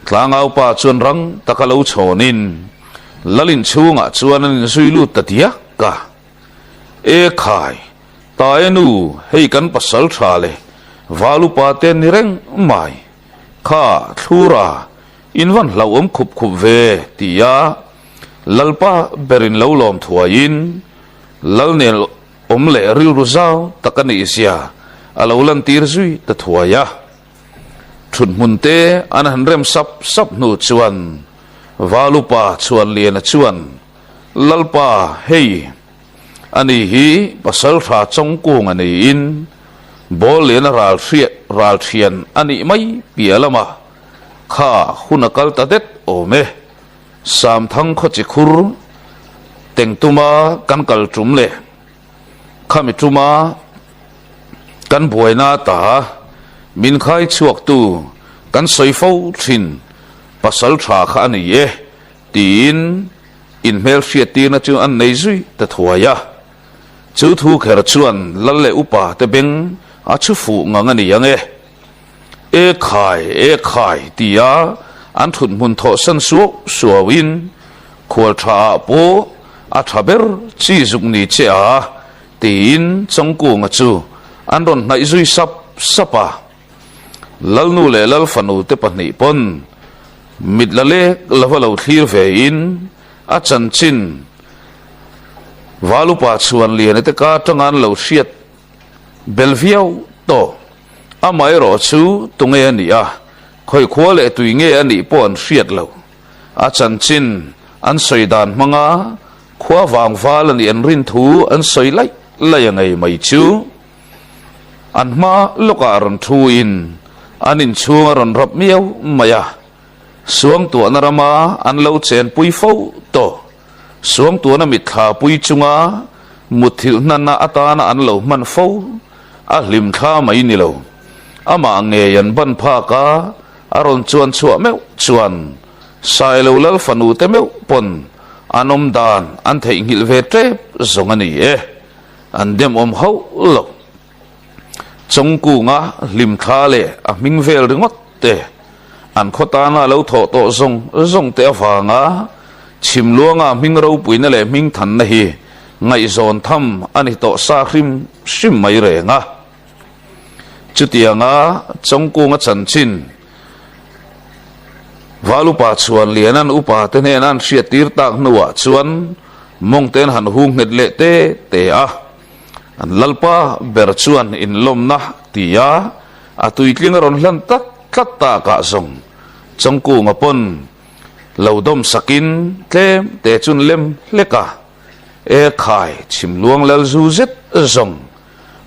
tlangau pa chuan rang takalo chonin lalin chunga chuan an zui lu tatia ka e khai taenu hei kan pasal thale valupa ten ni reng mai kha thura invan lawom khup khup ve tia lalpa berin lawlom thuain lalnel omle ril ruzau takani isia alawlan tir zui ta thuaya thut munte an hanrem sap nu chuan valupa chuan lian chuan lalpa hei ani hi pasal tha chongkung ani in bol lian ral thian ani mai pialama kha hunakal ta det ome sam thang kho chi khur tengtuma kan kal tum le khami tuma kan boina ta min khai chuak tu kan soifo thin pasal tha kha ani ye tin in mel fiati na chu an nei zui ta thuaya chu thu kher chuan lalle upa te beng a chu fu ngangani yange e khai tia an thun mun tho san suawin khol tha po a thaber chi zukni che a tin chongku nga chu an ron nai zui sapa lalnu le lal fanu te pani pon mitlale lavalo thlir ve in a chanchin valupa chuan lian te ka tangan lo hriat belviau to amai ro chu tunge ani a khoi khwale tuinge ani pon hriat lo a chanchin an soidan manga khwa wang wal ani an rin thu an soi lai angai mai chu an ma loka ron thu in anin chunga ron rap miau maya suang tu anarama an lo chen pui fo to suang tu na mit kha pui chunga muthil nana atana an lo man fo a lim kha mai ni lo ama nge yan ban pha ka aron chuan chua meu chuan sai lo lal fanu te meu pon anom dan an thei ngil ve tre zongani e an dem ho lo chongku nga lim kha le a ming vel ringot te an khota na lo tho to zong te awanga chim luanga ming ro puina le ming than na hi ngai zon tham ani to sa khrim sim mai re nga chutianga chongku nga chanchin valupa chuan lianan upa te ne nan hriat tir tak nuwa chuan mong ten han hung net le te a an lalpa ber chuan in lom na tia atui tling ron hlan tak tlatta ka zong chongku nga pon lodom sakin tlem te chun lem leka e khai chim luang lal zu zet zong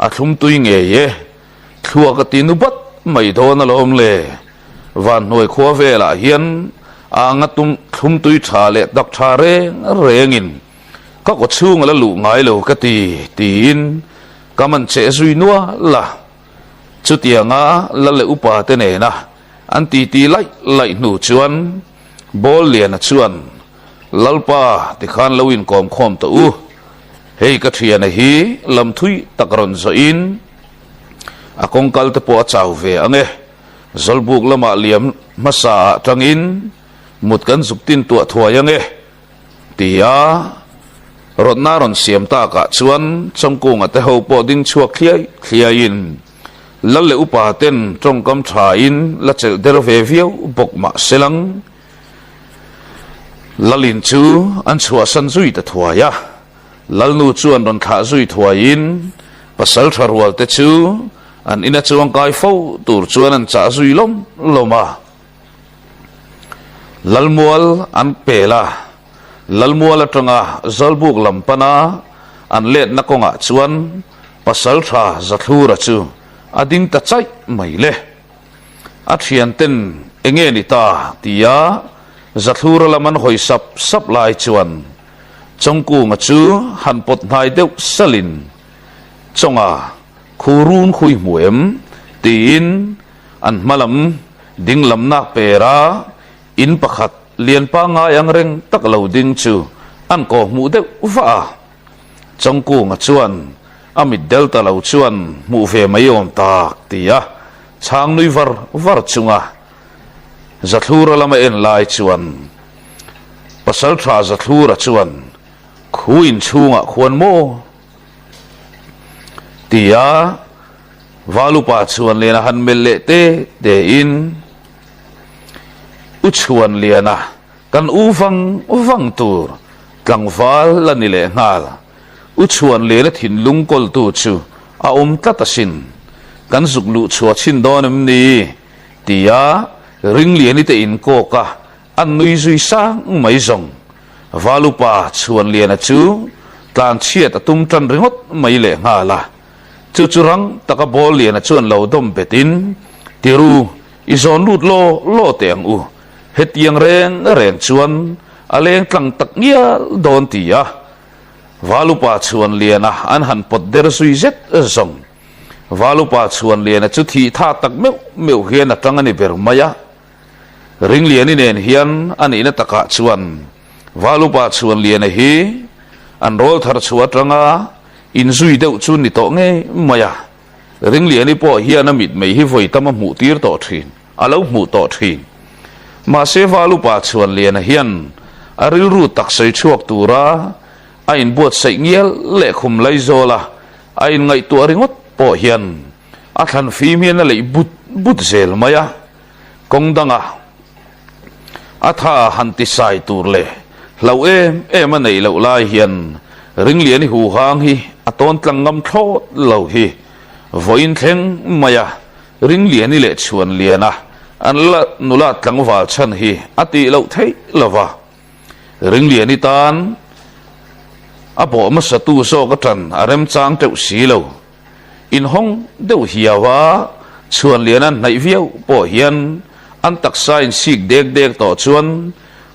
a thlum tui nge ye thua ka tinu bat mai don alom le van noi khwa vela hian anga tum thum tui tha le dak tha rengin ka ko chung la lu ngai lo ka tin kaman che zui nuwa la chutianga la le upa te ne na an ti lai nu chuan bol lian chuan lalpa ti khan loin kom khom to u hei ka thian hi lam thui takron zo in akongkal te po chau ve ange zolbuk lama liam masa tangin mutkan zuktin tu thuayange tia rotna ron siam ta ka chuan chongkung ate ho po ding chuak khliai in lalle upa ten tongkam tha in la chel der ve viau bok ma selang lalin chu an chua san zui ta thuaya lalnu chuan ron tha zui thuain pasal tharwal te chu an ina chuang kai fo tur chuan an cha zui loma lalmual an pela lalmual atanga zalbuk lampana an let na konga chuan pasal tha zathura chu ading ta chai mai le a thian ten enge ni ta tia zathura laman hoi sap lai chuan chongku nga chu han pot nai deuh salin chonga khurun khui muem tin an malam dinglam nak pera in pakhat lian pa nga yang reng tak lo ding chu an ko mu deuh va chongku nga chuan amit delta lo chuan mu ve mayom tak tia chang nui var chunga zathura lama en lai chuan pasal tha zathura chuan khuin chunga khuan mo tia valupa chuan lena han melle te in u chuan liana kan uvang tur tlangwal lanile ngal u chuan lena thin lungkol tu chu a tlatasin kan zuklu chua chin donem ni tia ring liani te in ko ka an nui zui sang mai zong valupa chuan liana chu tlan chiat atum tran ringot mai le ngala chu churang taka bol liana chuan lo dom betin tiru izon lut lo teng u hetiang reng chuan aleng tlang tak nia don tia valupa chuan liana an han pot der sui zet zong valupa chuan liana chu thi tha tak meu hian atangani ber maya ring liani nen hian an ina taka chuan valupa chuan liana hi an rol thar chuwa tanga in zui deuh chu ni to nge maya ring liani po hian amit mei hi voi tama mu tir to thin alo mu to thin ma se valupa chuan liana hian aril ru tak sei chuak tura a in buat sei ngial le khum lai zola a in ngai tu ringot po hian a than fim hian a lei but zel maya kongdanga atha hanti sai tur le lo em nei lo lai hian ring lian hu hang hi aton tlangam tho lo hi voin thleng maya ring lian le chuan liana an la nula tlangwal chan hi ati lo thei lova ring lian tan abo ma satu so ka tran arem chang teu si lo in hong deuh hiawa chuan lian an nai viau po hian an taksa in sik dek to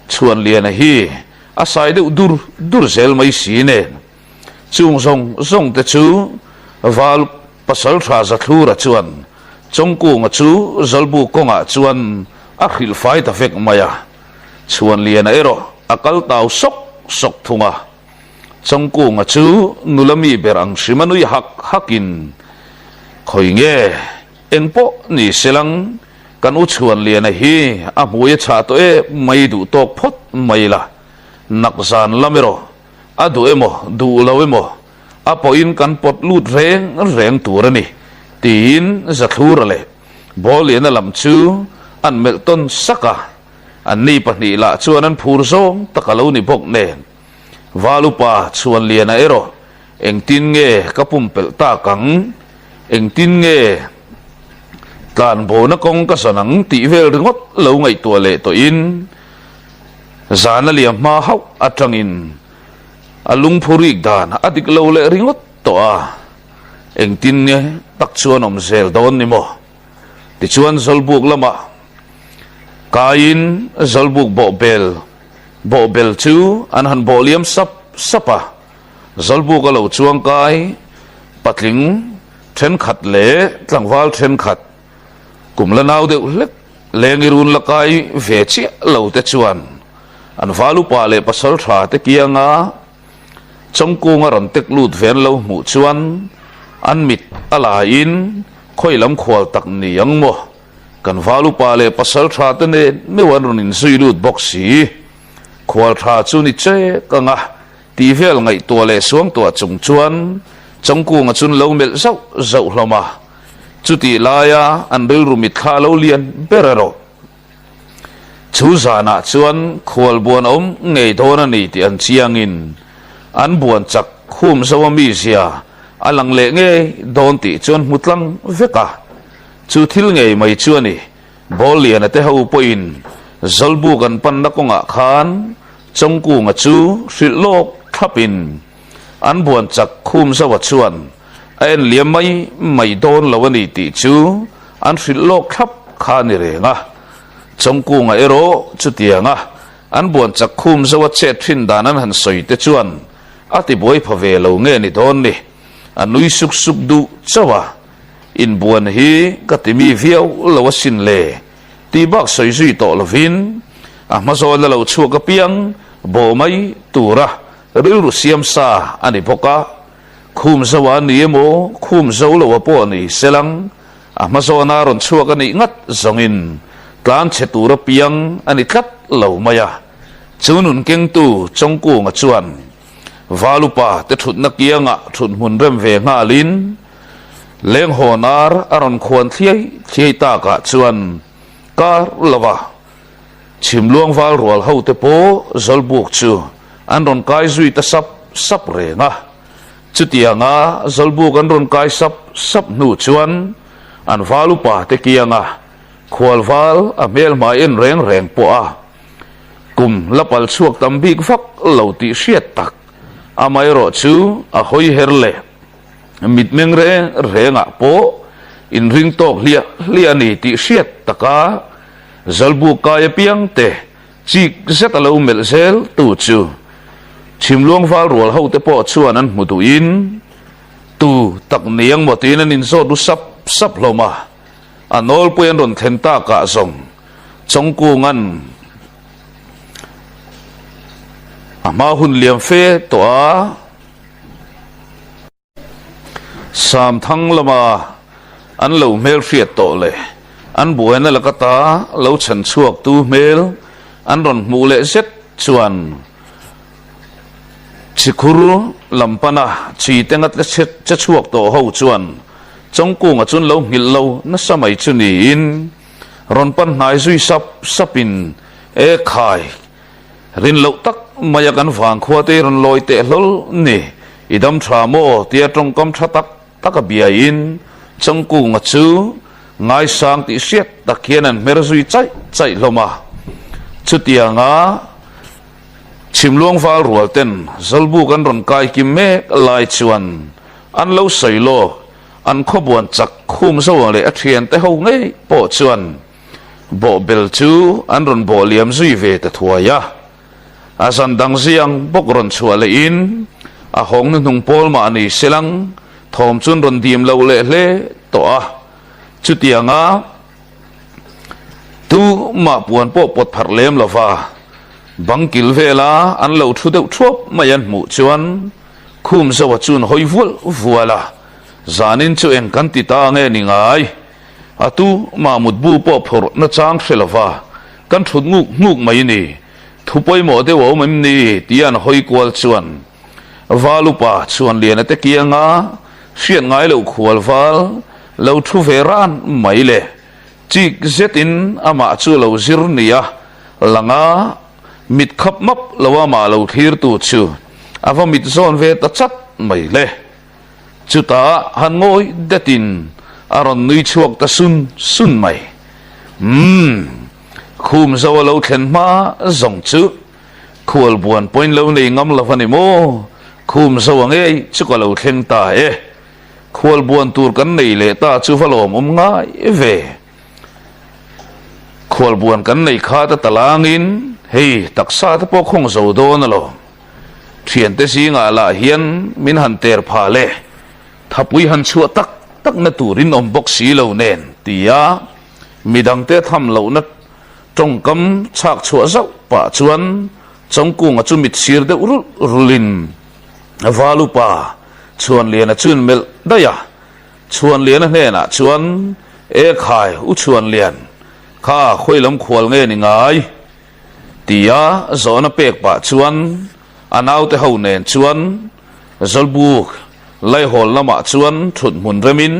chuan lian hi asai deuh dur zel mai si ne chung zong te chu val pasal tha zathura chuan chongku nga chu zalbu konga chuan a khil fai ta vek maya chuan lian ero akal tau sok thunga chongku nga chu nulami berang simanui hakin khoi nge engpo ni selang kan u chuan lian hi a muya cha to mai du tok phot mai la nakzan lamero adu emo du lo emo apo in kan pot lut reng turani tin zathura le bol ina lam chu an melton saka an ni pani la chuan an phur zong takalo ni bok nen valupa chuan liana ero engtin nge kapum pel ta kang engtin nge tlan bo na kong ka sanang ti vel ringot lo ngai to le to in zana liam ma hau atangin alung phurik dan adik lo le ringot to a engtin nge tak chuan om zel don ni mo ti chuan zolbuk lama kain zolbuk bo bel chu an han boliam sapa zolbuk alo chuang kai patling then khat le tlangwal then khat kumla naw de lek lengirun lakai vechi lo te chuan an valupa le pasal tha te kianga chongku nga ron tek lut ven lo mu chuan an mit ala in khoilam khwal tak ni yang mo kan valupa le pasal tha te ne mewan ron in sui lut boxi khwal tha chu ni che kanga ti vel ngai to le suang to chung chuan chongku nga chun lo mel zau hloma chuti laya an ril rumit kha lo lian berero chu zana chuan khwal buan om ngei thona ni ti an chiangin an buan chak khum sawami sia alang le nge don ti chuan mutlang veka chu thil ngei mai chuani bol lian ate ho poin zalbu kan pan na konga khan chongku nga chu hrilok thapin an buan chak khum sawa chuan en liam mai don lawani ti chu an hrilok thap kha ni renga chongku nga ero chutianga อันบวนจักคุมสวัสดิ์เช็ดฟินดานั้นหันสวยเตจวนอาติบวยพเวลเงนี่โดนนี่อันนุยสุกสุกดูเจ้าวะอินบวนฮีก็ติมีเวียวลวสินเลตีบักสวยสุยโตลวินมาโซนเราชัวกเปียงโบไม่ตูระหรือรุเซียมซาอันนี้พกะคุมสวานีโมคุมโซลวปอนี่เซลังมาโซนารอนชัวกันนี่งัดจงอินการเชตูระเปียงอันนี้ทัดเหล่ามายาจูนุนเก่งตูจงกูงจวนวาลุปาเตถุนนักยังอ่ะถุนมุนเริ่มเวงาลินเลี้ยงหัวนาร์อรอนควรเที่ยตากะจวนการละวะชิมลวงวาลรัวเฮาเตโปจลบุกจูอันรอนกายจุยตซับเรงะจุดยังอ่ะจลบุกอันรอนกายซับนูจวนอันวาลุปาเตกียังอ่ะขวลวาลอเมลมาเอ็นแรงปัวกุมลับอัลชวกตัมบิกฟักเหล่าติเชียตักอาไม่รอชูอาหอยเฮร์เลมิดเมงเรงะโปอินริงโตเลียนี่ติเชียตักาจัลบุกายเปียงเตจิกเซตเลวเมลเซลตูจูชิมลวงฟ้ารัวเฮาเตปอชวนนั้นมุตุอินตูตักเนียงหมดที่นั้นอินโซดุซับลมาอันอลเปียนรอนเทนตากะซงจงกูงันมาหุ่นเลี้ยงเฟตัวสามทั้งละมาอันเหล่าเมลเฟียโตเลยอันบัวนั่นละก็ตาเหล่าฉันชวกตูเมลอันรอนมูเลเซ็ตชวนชิคุรุลำปนาชีเตงัดเลเซ็ตจะชวกโตเขาชวนจงกูงจุนเหล่าหิลเหล่านั่นสมัยจุนีอินรอนปันนายซุยซับอินขายรินเหล่าตักมาอยกันฟังขวดเตรนลอยเตะลนี่อิดมทราโมเตียตรงกำชัดตักเบียอินจงกูงจูง่ายสังติเสียตะเคียนันเมรซุยใจลมาจุดยังชิมลวงฟ้ารัวเต็นจลบุกันรอนกายกิมเมกลายชวนอันเล่าใส่โลอันขบวนจักคุมสว่างเลยอัเทียนแต่เขาไงปอชวนบ่เบลจูอันรอนบ่เลียมซุยเวตทัวยาอาสันดังเสียงบกรอนชัวเลอินอาหงนุ่งโพลมานีเสลังทอมจุนรอนดีมเลวเล่ตัวจุดยังตูมาปวนปปดผัดเลี้ยมลฟ้าบังกิลเวลาอันเลวทุเดวทบมายันหมู่ชวนคุมสวัสจุนหอยวัวละจานินจูเองกันติตาเงนิงไงอาตูมามุดบูปพรนัจางเฟลฟ้ากันทุดงูไม่นี่ทุบไปหมดเดี๋ยวมันนี่ที่อันหอยกวลชวนวาลุปาชวนเลียนแต่กี้งาเสียนไงเราขวลวาลเราทุเฟรานไม่เลยจิกเซตินอามาจูเราซิรนียะหลังมิดขับมับเราว่ามาเราทีร์ตูชูอาว่ามิดโซนเวตจัดไม่เลยจุตาหันงอยเดตินอารอนนุยชวกตะซุนไม่คุมสวะเราเข็นมาจงจูขวลบวนปอยเราในงำละฟันโมคุมสวงจุกเราเข็นตาขวลบวนตูร์กันในเลตาจูฟลอมง่ายเวขวลบวนกันในข้าตะลางินเฮ้ตักษาตะปกคงโซโดนละเทียนเตสิงาลาเฮียนมินหันเตอร์พาเลทับวิหันชัวตักนตูรินอมบกสีเหล่าเนนตียามีดังเตทำเหล่านัดจงกำฉากชัวเจ้าป่าชวนจงกุงจุมิดชีร์เดรุลินวาลุปาชวนเลียนจุนเมลได้ยาชวนเลียนเนน่ะชวนขายอุชวนเลียนข้าคุยลำขวลเงี้ยนี่ไงตียาโซนเปกป่าชวนอันเอาแต่เขาเนนชวนจลบุกไล่หอลละมาชวนถุดมุนเรมิน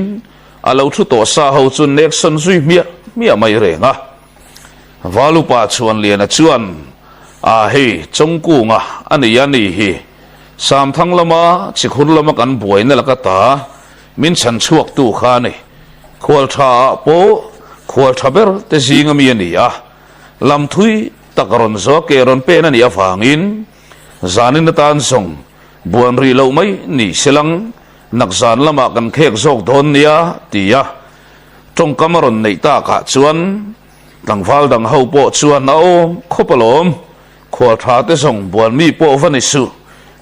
อาเราทุตัวซาเขาจุนเน็กซันซุยเมียไม่เร่งวาลุปาชวนเลียนชวนเฮจงกูงอันนี้ยันนี่เฮสามทั้งละมาชิคุรละมากันบวยนั่นละก็ตามินฉันชวกตู้ข้านี่ขวลชาโปขวลชาเบอร์เตจิงมีนี่ลำทุยตะกรอนโซเกรอนเปนันนี่ฟังอินจานินตานส่งบวนรีเหล่าไม่นี่เสลังนักจานละมากันเค้กโซกโดนนี่ตีจงกำมรอนในตากะชวนดังฟ้าดังเฮาโปชวนเอาขบลม khua tha te song buan mi po van isu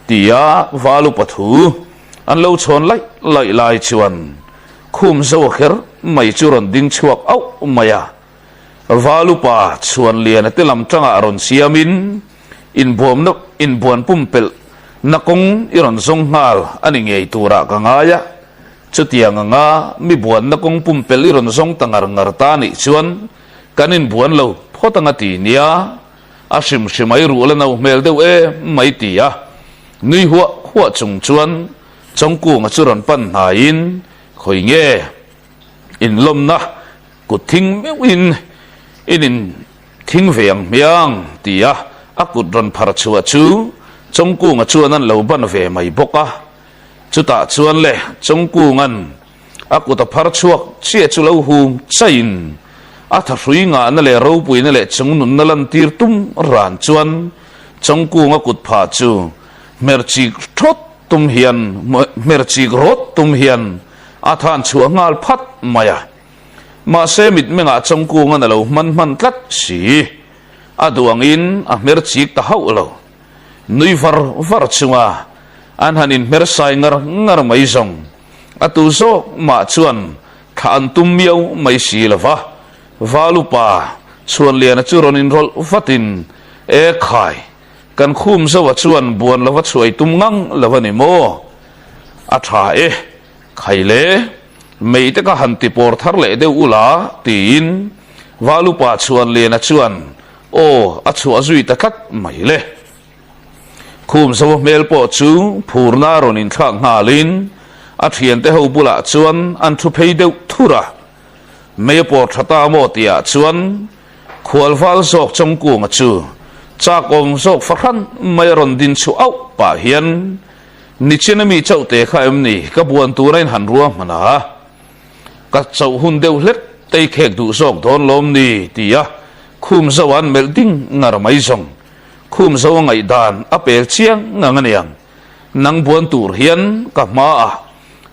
tia valu pathu an lo chon lai lai chuan khum zo kher mai churon ding chuak au maya valu pa chuan lian te lam tanga ron siamin in bom no in buan pumpel nakong iron zong ngal ani ngei tura ka ngaya chutiang nga mi buan nakong pumpel iron zong tangar ngar ta ni chuan kanin buan lo photanga ti nia ashim shimai ru la no mel deu e mai ti ya nui huwa chung chuan chongku nga churon pan na in khoi nge in lom na ku thing in thing veang miang ti ya akut ron phar chua chu chongku nga chuan an lo ban ve mai boka chuta chuan le chongku ngan akuta phar chuak che chu lo hum chain atha hrui nga na le ro pui na le chung nun na lan tir tum ran chuan chongku nga kut pha chu merci thot tum hian merci rot tum hian athan chu ngal phat maya ma se mit menga chongku nga na lo man tlat si aduang in a merci ta hau lo nui var chunga an hanin mersai ngar mai zong atu zo ma chuan kha an tum miau mai si lova valupa chuan lian churon in rol fatin e khai kan khum zo chuan buan lova chuai tum ngang lovani mo atha e khaile mei te ka hanti por thar le de ula tin valupa chuan lian chuan o achu azui ta khat mai le khum zo mel po chu phurna ron in thang halin a thian te ho bula chuan an thu phei deuh thura me po thata mo tia chuan khwalwal sok chongku nga chu chakom sok fakhan mai ron din chu au pa hian ni chinami chaute khaim ni ka buan turain han ruwa mana ka chau hun deuh let tei khek du sok don lom ni tia khum zawan melding ngar mai zong khum zo ngai dan apel chiang nganganiang nang buan tur hian ka ma a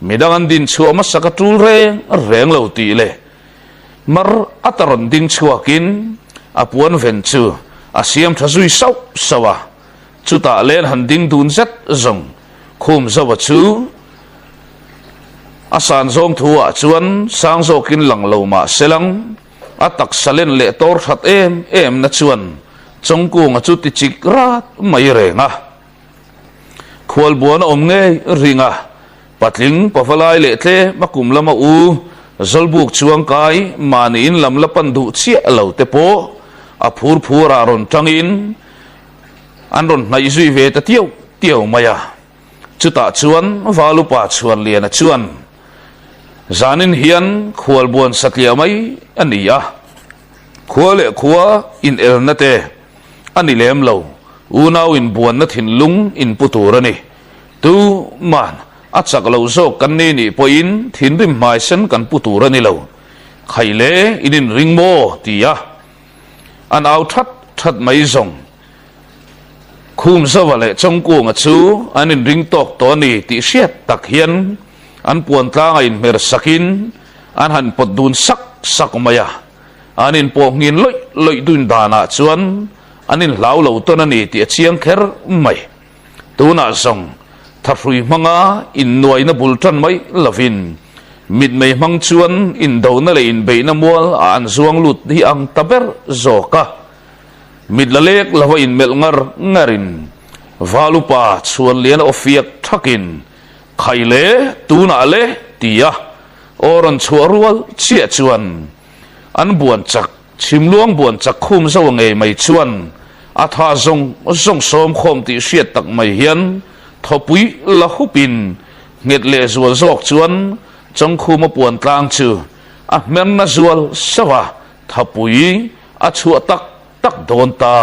midangan din chuama sakatul reng lo ti le mar ataron ding chuakin apuan ven chu asiam thazui sau sawa chuta len han ding dun zet zong khum zawa chu asan zong thua chuan sang zokin lang lo ma selang atak salen le tor that em na chuan chongku nga chu ti chik rat mai renga khwal buan om nge ringa patling pawalai le tle makum lama u zolbuk chuang kai mani in lam lapan du chia lo te po a phur a ron tangin an ron nai zui ve ta tiau maya chuta chuan valupa chuan lian a chuan zanin hian khwal buan satlia mai ania khwale khwa in elna te ani lem lo unau in buan na thin lung in puturani tu man achak lo zo kan ni poin thin rim mai sen kan puturani lo khaile inin ringmo tia an au that mai zong khum zawale chongku nga chu anin ring tok to ni ti siat tak hian an puan tlang in mer sakin an han pot dun sak maya anin po ngin loi dun dana chuan anin lau lo to na ni ti chiang kher mai tuna song tharui manga in noi na bultan mai lovin mit mai mang chuan in do na le in be na mual an zuang lut hi ang taber zoka mit lalek lawa in mel ngarin valupa chuan lian ofiak thakin khaile tuna le tia oron chuarwal chia chuan an buan chak chimluang buan chak khum zo nge mai chuan atha zong som khom ti siat tak mai hian thopui la hupin nget le zual zok chuan chong khuma puan tlang chu a men na zual sawa thopui a chu tak don ta